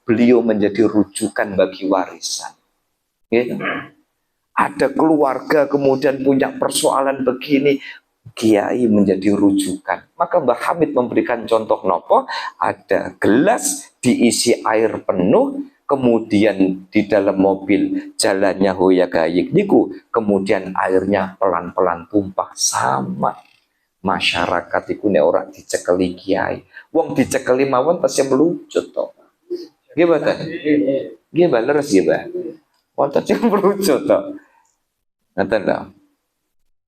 beliau menjadi rujukan bagi warisan. Gitu. Ada keluarga kemudian punya persoalan begini, kiai menjadi rujukan. Maka Mbah Hamid memberikan contoh nopo, ada gelas diisi air penuh, kemudian di dalam mobil jalannya hoya gayik niku, kemudian airnya pelan-pelan tumpah. Sama masyarakat iku nek ora dicekeli kiai, wong dicekeli mawon pasti melucut to. Gimana? Gimana leres gimana? Wonten sing melucut to. Ngoten lho.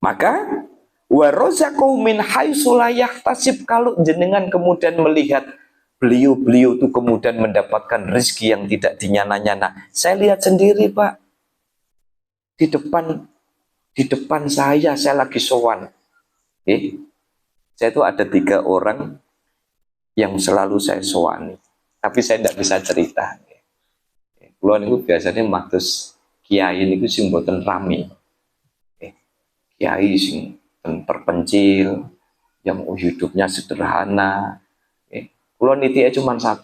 Maka warozaku min haitsu la yahtasib, kalau jenengan kemudian melihat beliau-beliau itu kemudian mendapatkan rezeki yang tidak dinyana-nyana. Saya lihat sendiri Pak. Di depan saya lagi sowan. Saya itu ada 3 orang yang selalu saya sowani. Tapi saya tidak bisa cerita. Kulo niku biasanya matus kiai niku sing mboten rame. Kiai sing terpencil, yang hidupnya sederhana. Kulo nitik cuma 1.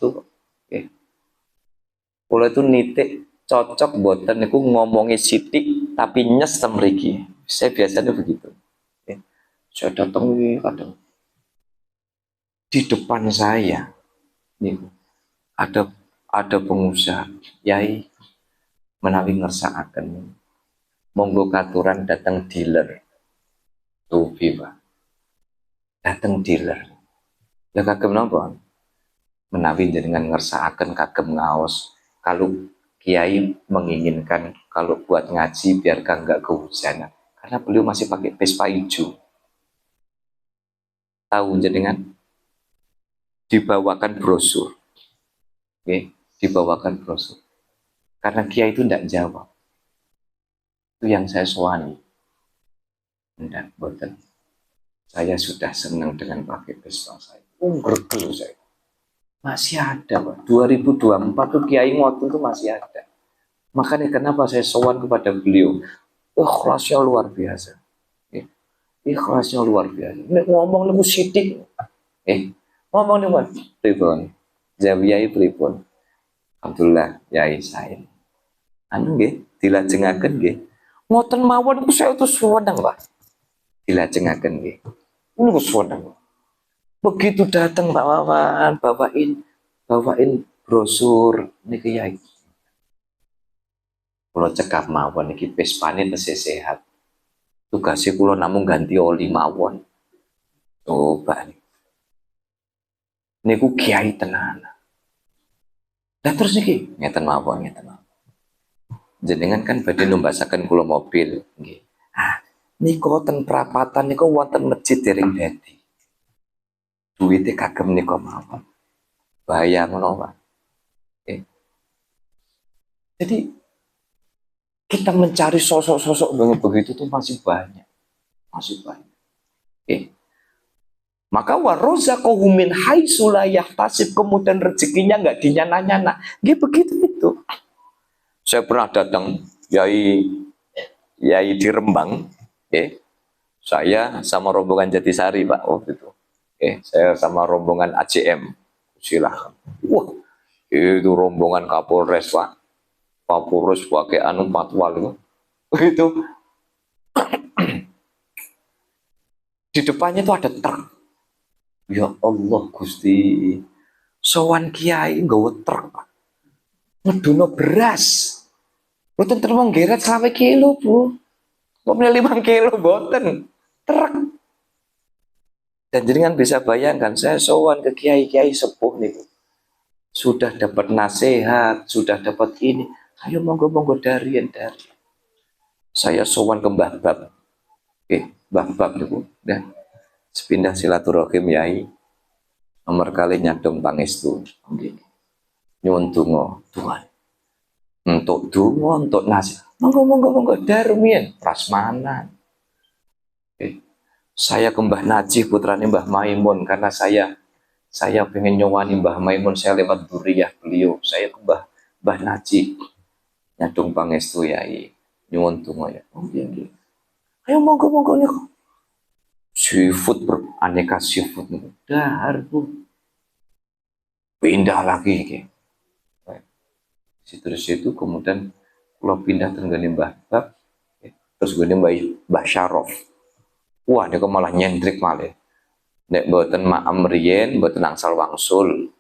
Kulo itu nitik cocok boten niku ngomongi sitik tapi nyes temriki. Saya biasanya begitu. Saya datang kadang di depan saya nih ada pengusaha yai menawi ngersakaken monggo katuran datang dealer tuh Pak. Datang dealer. Ya kagem napa? Menawi jenengan ngersakaken kagem ngaos. Kalau kiai menginginkan kalau buat ngaji biar enggak kehujanan. Karena beliau masih pakai Vespa hijau. Tahu jenengan? Dibawakan brosur. Dibawakan brosur. Karena kiai itu tidak jawab. Itu yang saya suani. Tidak, boten. Saya sudah senang dengan pakai Vespa saya. Gergel saya. Masih ada Pak. 2024 tuh kiai ngoten itu masih ada. Makanya kenapa saya sowan kepada beliau. Ikhlasnya luar biasa. Ikhlasnya luar biasa. Ngomong niku sithik. Ngomong niku pripun? Zawiyai pripun? Alhamdulillah yai saya. Anu nggih, dilajengaken nggih. Ngoten mawon iku saya utus wenang, Pak. Dilajengaken nggih. Niku wenang. Begitu datang Pak Wawan, bawain brosur niki yai. Kula cekap mawon niki Vespane tesih sehat. Tugasnya kula namung ganti oli mawon. Coba nih. Niku kiai tenan. Lah terus niki ngeten mawon. Jenengan kan badhe numbasaken kula mobil nggih. Niku ten prapatan niku wonten masjid dereng dadi. Duite kagem niku mawon. Bayangno, Pak. Jadi kita mencari sosok-sosok begitu tuh masih banyak. Maka warozakohu min haitsu la yahtasib, kemudian rezekinya nggak dinyana-nyana. Nggih begitu itu. Saya pernah datang yai di Rembang, Saya sama rombongan Jatisari Pak waktu itu. Saya sama rombongan ACM. Silahkan. Wah, itu rombongan Kapolres Pak. Kapolres pakai anu patwal itu. Itu di depannya itu ada truk. Ya Allah Gusti. Sowan kiai nggawa truk Pak. Ngedono beras. Boten terima geret sampai kilo Bu. Pokoknya 5 kilo boten. Truk. Dan jenengan bisa bayangkan saya sowan ke kiai-kiai sepuh nih. Sudah dapat nasihat, sudah dapat ini. Ayo monggo-monggo dari. Saya sowan ke Mbah Bab. Mbah Bab niku. Dan sepindah silaturahim yai. Nomor kali nyadong pangestu. Nyuwun donga, Tuhan. Untuk donga, untuk nasihat. Monggo darmien prasmanan. Saya ke Mbah Najih putrane Mbah Maimun karena saya pengen nyowani Mbah Maimun, saya lewat duriyah beliau. Saya ke Mbah Najih nyadong pangestu yai. Nyuwun donga ya. Nggih. Ayo monggo niku. Seafood beraneka seafood niku. Dahar Bu. Pindah lagi iki. Situ kemudian kalau pindah tenggane Mbah Bab, terus gue Mbah Syarof. Wah, dia malah nyentrik malih. Nek mboten maem riyen, mboten angsal wangsul.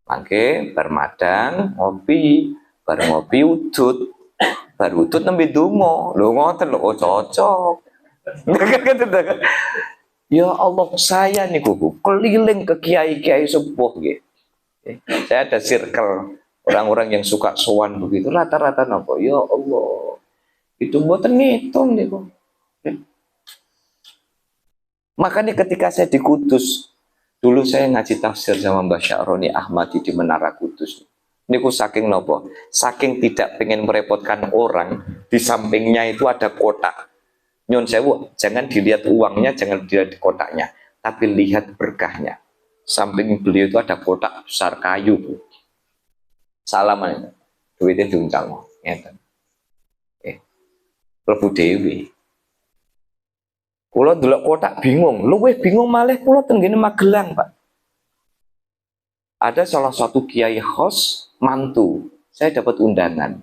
Mangke bermadang, ngopi, bareng ngopi udut. Baru udut nembe donga. Lho ngoten lho, oh cocok. Ya Allah, saya niku keliling ke kiai-kiai sepuh nggih. Saya ada circle orang-orang yang suka sowan begitu, rata-rata napa? Ya Allah. Itu mboten ngitung niku. Makanya ketika saya di Kudus, dulu saya ngaji tafsir sama Mbah Sya'roni Ahmadi di Menara Kudus. Niku saking nopo, saking tidak pengen merepotkan orang, di sampingnya itu ada kotak. Nyun sewu, jangan dilihat uangnya, jangan dilihat kotaknya, tapi lihat berkahnya. Samping beliau itu ada kotak besar kayu, Bu. Salaman, duitnya diuncang, ngeten. Lebu dewi. Kulo ndelok kotak bingung, luwih bingung malih kulo tenggene Magelang, Pak. Ada salah satu kiai khos mantu, saya dapat undangan.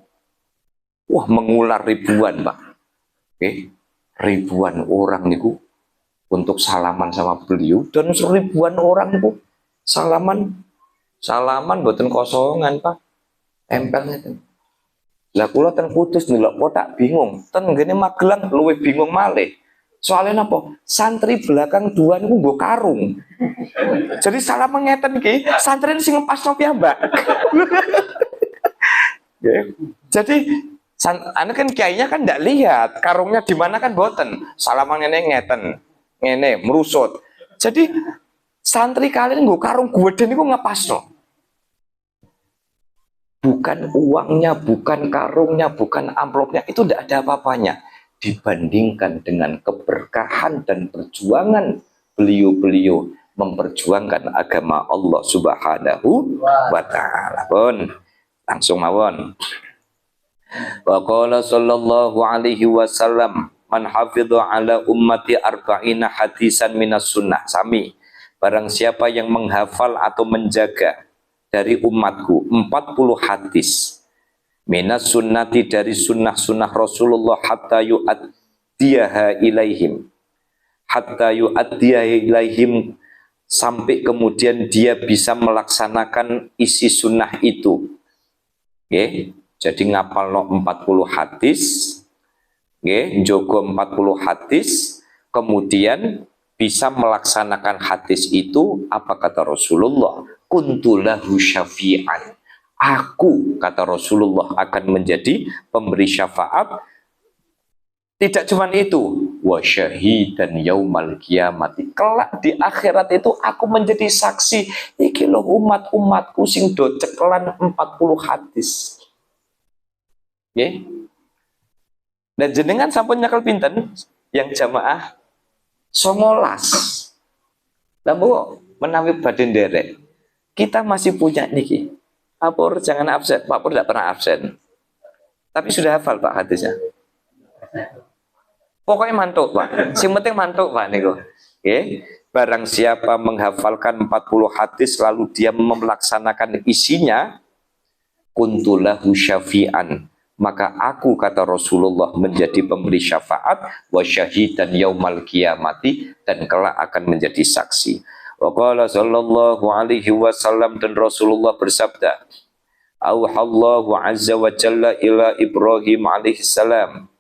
Wah, mengular ribuan, Pak. Ribuan orang niku untuk salaman sama beliau, dan ribuan orang niku salaman boten kosongan, Pak. Tempelnya itu. Lah kula ten Kudus ndelok kotak bingung, ten ngene Magelang luwih bingung malih. Soalnya apa? Santri belakang dua niku nggo karung. Jadi salah mengeten iki, santri sing ngepasno piyambak. Jadi anu kan kiainya kan ndak lihat karungnya di mana kan boten. Salaman ngeten, ngene merusut. Jadi santri kalian nggo karung gede niku ngepasno. Bukan uangnya, bukan karungnya, bukan amplopnya, itu tidak ada apa-apanya dibandingkan dengan keberkahan dan perjuangan beliau-beliau memperjuangkan agama Allah Subhanahu wa ta'ala. Pun langsung mawon. Wa qala sallallahu alaihi wasallam man hafidha ala ummati arba'ina hadisan minas sunnah. Sami, barang siapa yang menghafal atau menjaga dari umatku 40 hadis minas sunnati, dari sunnah-sunnah Rasulullah, hatta yu'addiyaha ilaihim, sampai kemudian dia bisa melaksanakan isi sunnah itu. Jadi ngapal 40 hadis, njogo 40 hadis, kemudian bisa melaksanakan hadis itu. Apa kata Rasulullah? Kuntulahu syafi'an. Aku, kata Rasulullah, akan menjadi pemberi syafaat. Tidak cuma itu, wa syahidan yaumal qiyamati. Kelak di akhirat itu aku menjadi saksi. Iki loh umat-umatku sing do cekelan 40 hadis. Dan jenengan sampun nyekel pinten yang jamaah 19. Lah Bu, menawi badhe nderek. Kita masih punya niki. Pak Pur jangan absen. Pak Pur tidak pernah absen. Tapi sudah hafal Pak hadisnya. Pokoknya mantuk, Pak. Sing penting mantuk, Pak niku. Nggih. Barang siapa menghafalkan 40 hadis lalu dia melaksanakan isinya, kuntulahu syafi'an, maka aku, kata Rasulullah, menjadi pemberi syafaat, wa syahidan yaumal qiyamati, dan kelak akan menjadi saksi. Wa qala sallallahu alaihi wasallam, dan Rasulullah bersabda, auhallahu azza wa jalla ila Ibrahim alaihi salam.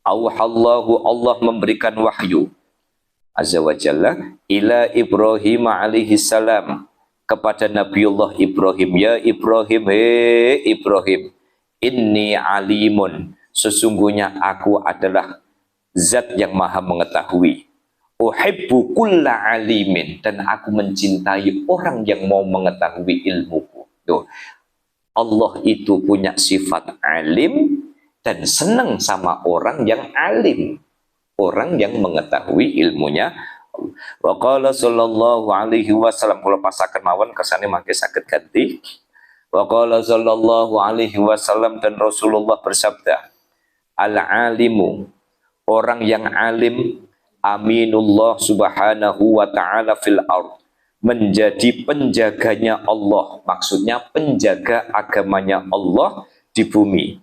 Auhallahu, Allah memberikan wahyu azza wa jalla ila Ibrahim alaihi salam, kepada Nabiullah Ibrahim. Ya Ibrahim, he Ibrahim, inni alimun, sesungguhnya aku adalah zat yang maha mengetahui. Uhibbu kulla alimin, dan aku mencintai orang yang mau mengetahui ilmuku. Tuh, Allah itu punya sifat alim dan senang sama orang yang alim, orang yang mengetahui ilmunya. Wa qala sallallahu alaihi wasallam, kula pasaken mawon kersane mangke saged ganti. Wa qala sallallahu alaihi wasallam, dan Rasulullah bersabda, al alimu, orang yang alim, aminullah subhanahu wa ta'ala fil ard, menjadi penjaganya Allah, maksudnya penjaga agamanya Allah di bumi.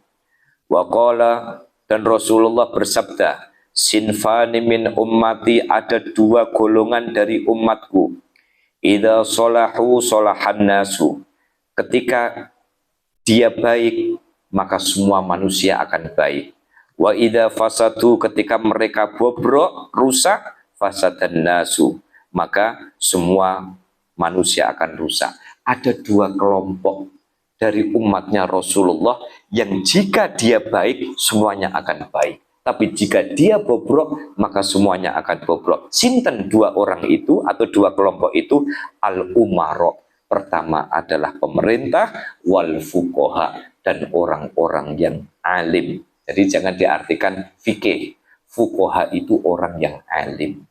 Wa qala, dan Rasulullah bersabda, sinfani min ummati, ada dua golongan dari umatku, idza solahu solahan nasu, ketika dia baik maka semua manusia akan baik. Wa idza fasadu, ketika mereka bobrok rusak, fasadan nasu, maka semua manusia akan rusak. Ada dua kelompok dari umatnya Rasulullah yang jika dia baik semuanya akan baik, tapi jika dia bobrok maka semuanya akan bobrok. Sinten dua orang itu atau dua kelompok itu? Al-umaro, pertama adalah pemerintah, wal fuqaha, dan orang-orang yang alim. Jadi jangan diartikan fikih, fuqaha itu orang yang alim.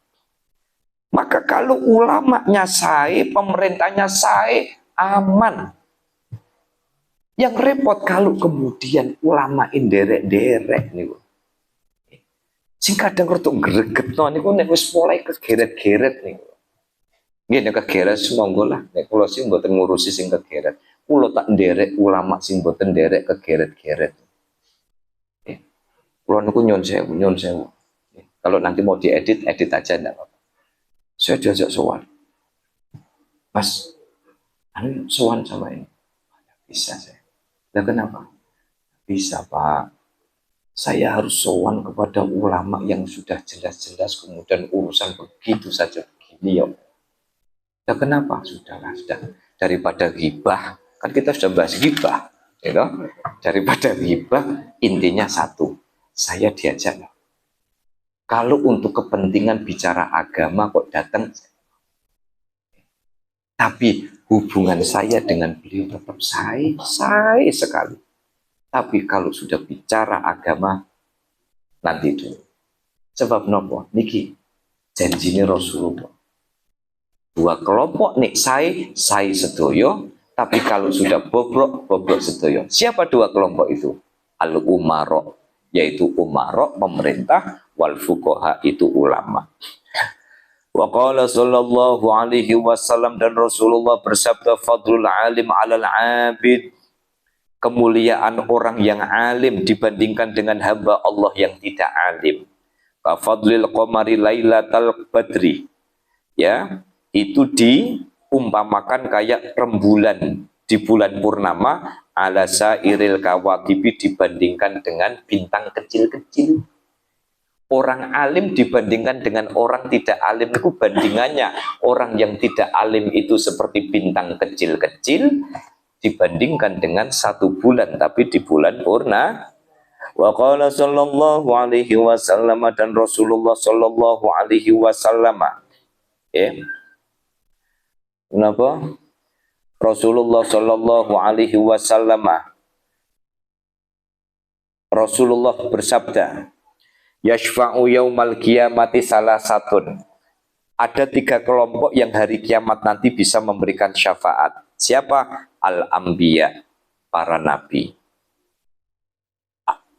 Maka kalau ulamanya sae, pemerintahnya sae, aman. Yang repot kalau kemudian ulama inderek-derek nih. Sing kadang rada gregetno niku nek wis mulai kegeret-geret niku. Nggih nek kegeret monggo lah, nek kula sing mboten ngurusi sing kegeret. Kula tak nderek ulama sing mboten nderek kegeret-geret. Kula niku nyun sewu, nyun sewu. Kalau nanti mau diedit, edit aja enggak apa-apa. Saya diajak sowan. Mas, anu sowan sama ini. Bisa saya. Nah, kenapa? Bisa, Pak. Saya harus sowan kepada ulama yang sudah jelas-jelas, kemudian urusan begitu saja begini ya. Nah, kenapa? Sudahlah, sudah. Daripada ghibah, kan kita sudah bahas ghibah, ya toh? Daripada ghibah, intinya satu, saya diajak. Kalau untuk kepentingan bicara agama kok datang, tapi hubungan saya dengan beliau tetap say sekali. Tapi kalau sudah bicara agama, nanti dulu. Sebab nopo, niki janjinya Rasulullah. Dua kelompok nih say sedoyo, tapi kalau sudah bobrok sedoyo. Siapa dua kelompok itu? Al-umaro, yaitu umaro pemerintah, wal fuqaha itu ulama. Wa qala sallallahu alaihi wasallam, dan Rasulullah bersabda, fadlul alim 'alal 'abid, kemuliaan orang yang alim dibandingkan dengan hamba Allah yang tidak alim. Ka fadlil qamari lailatal badri, ya, itu diumpamakan kayak rembulan di bulan purnama, ala sairil kawakibi, dibandingkan dengan bintang kecil-kecil. Orang alim dibandingkan dengan orang tidak alim itu bandingannya, orang yang tidak alim itu seperti bintang kecil-kecil dibandingkan dengan satu bulan tapi di bulan purna. Wa qala sallallahu alaihi wasallam, dan Rasulullah sallallahu alaihi wasallam, kenapa? Rasulullah sallallahu alaihi wasallam, Rasulullah bersabda, yashfa'u yaumal qiyamati salasatun, ada tiga kelompok yang hari kiamat nanti bisa memberikan syafaat. Siapa? Al-anbiya, para nabi.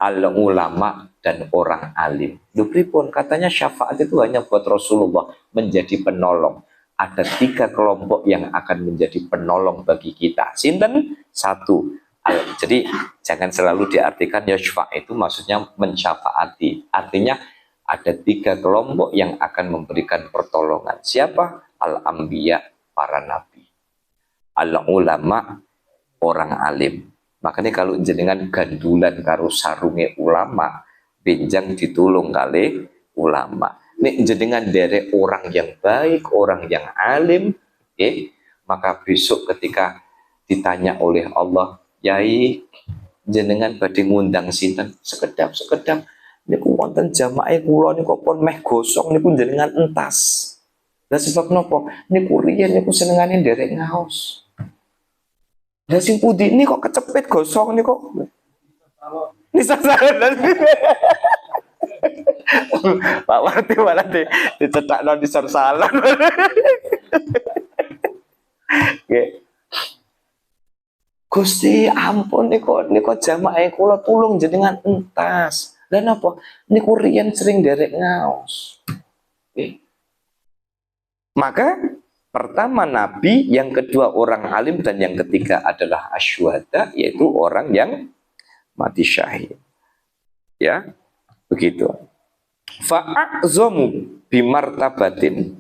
al-ulama dan orang alim. Pripun katanya syafaat itu hanya buat Rasulullah menjadi penolong. Ada 3 kelompok yang akan menjadi penolong bagi kita. Sinten? 1. Jadi jangan selalu diartikan yashfa itu maksudnya mensyafaati. Artinya ada 3 kelompok yang akan memberikan pertolongan. Siapa? Al-anbiya, para nabi. Al-ulama, orang alim. Makanya kalau jenengan gandulan karo sarunge ulama, benjang ditulung kali ulama. Nek jenengan derek orang yang baik, orang yang alim, maka besok ketika ditanya oleh Allah, Yai, jenengan badhe ngundang sinten? Sekedap niku wonten jamaah kula niku pun meh gosong niku jenengan entas. Lah sebab napa? Niku riyen niku senengane nderek ngaos. Lah sing putih ini kok kecepit gosong nih kok. Nisa salon. Pak Wati malah dicetak non di salon. Gusti ampun niko jamaah kula tulung jenengan entas. Lah napa? Niku riyen sering derek ngaos. Maka pertama nabi, yang kedua orang alim, dan yang ketiga adalah asyuhada, yaitu orang yang mati syahid. Ya, begitu. Fa'azamu bimartabatin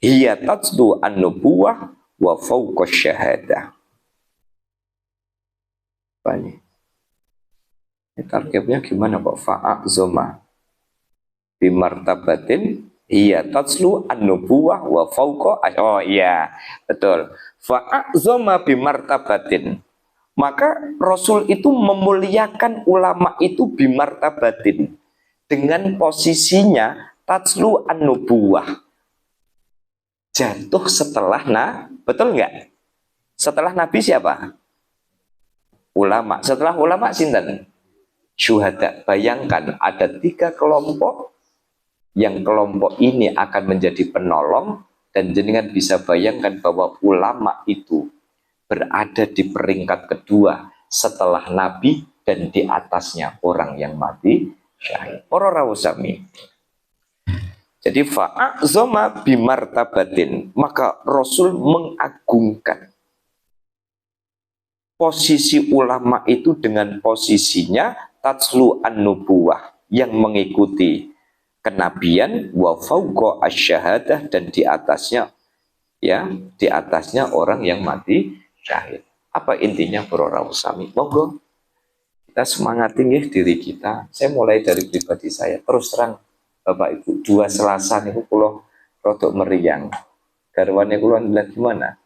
hiya tatsdu an-nubuwah wa fawqa syahadah. Apa ini? Tarkibnya gimana Pak? Fa'azama bimartabatin iya tatslu an-nubuwah wa fawqa. Oh iya, betul. Fa'azama bimartabatin. Maka Rasul itu memuliakan ulama itu bimartabatin dengan posisinya tatslu an-nubuwah. Jatuh setelah betul nggak? Setelah Nabi siapa? Ulama. Setelah ulama sinten? Syuhada. Bayangkan ada 3 kelompok, yang kelompok ini akan menjadi penolong, dan jenengan bisa bayangkan bahwa ulama itu berada di peringkat kedua setelah Nabi dan di atasnya orang yang mati syahid. Para rawuh sami. Jadi fa'azama bimartabatin, maka Rasul mengagungkan posisi ulama itu dengan posisinya tatslu an-nubuwah, yang mengikuti kenabian, wa fawqa asy-syahadah, dan di atasnya orang yang mati syahid. Apa intinya para rawuh sami? Monggo kita semangati nggih diri kita. Saya mulai dari pribadi saya. Terus terang Bapak Ibu, 2 Selasa niku kula rodok meriang. Garwane kula bilang gimana?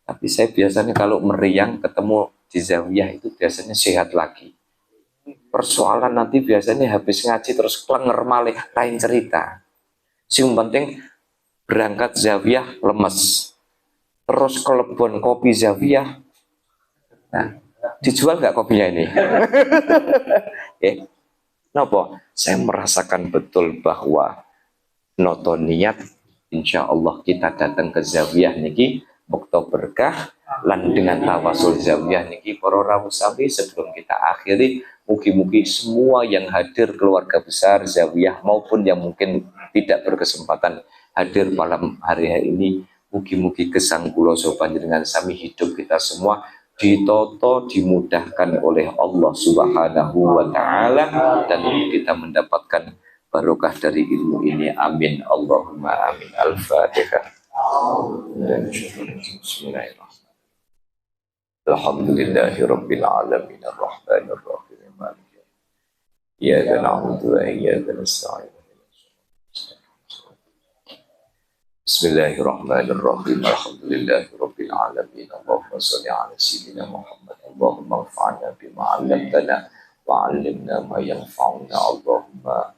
Tapi saya biasanya kalau meriang ketemu di zawiyah itu biasanya sehat lagi. Persoalan nanti biasanya habis ngaji terus klenger malih, lain cerita. Sing penting berangkat zawiyah lemes. Terus kelebon kopi zawiyah. Nah, dijual nggak kopinya ini? Napa? Saya merasakan betul bahwa noto niat, insya Allah kita datang ke zawiyah niki bukto berkah, lan dengan tawasul zawiyah niki para rawuh sami. Sebelum kita akhiri, mugi-mugi semua yang hadir, keluarga besar zawiyah maupun yang mungkin tidak berkesempatan hadir malam hari ini, mugi-mugi gesang kula sopan dengan sami hidup kita semua ditoto, dimudahkan oleh Allah Subhanahu wa Ta'ala, dan kita mendapatkan barokah dari ilmu ini. Amin Allahumma amin. Al-Fatihah. Bismillahirrahmanirrahim. Alhamdulillahi Rabbil Alamin Ar-Rahmanir Rahim Maliki Iyyaka na'budu wa iyyaka nasta'in. Bismillahirrahmanirrahim. Alhamdulillahi Rabbil Alamin. Allahumma salli ala sayyidina Muhammad. Allahumma anfa'na bima 'allamtana wa 'allimna ma yanfa'una. Allahumma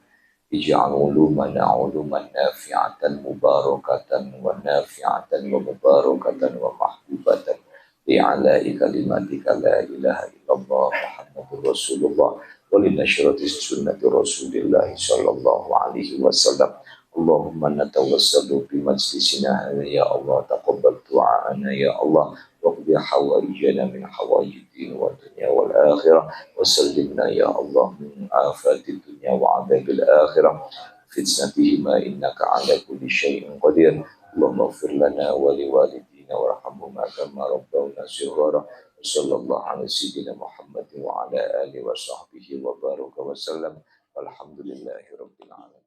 ij'al ulumana uluman nafi'atan mubarakatan wa nafi'atan wa mubarakatan wa mahbubatan bi'ala'i kalimatika la ilaha illallah Muhammadur Rasulullah wa linasyrati sunnati Rasulillah sallallahu alaihi wasallam. Allahumma natawassalu bi majlisina hadha ya Allah, taqabbal du'ana ya Allah, wa واقض حوائجنا من حوائج الدين والدنيا والآخرة، وسلمنا يا الله من آفات الدنيا وعذاب الآخرة فتنتهما إنك على كل شيء قدير. اللهم اغفر لنا ولوالدينا وارحمهما كما ربونا صغارا. وصلى الله على سيدنا محمد وعلى آله وصحبه وبارك وسلم والحمد لله رب العالمين.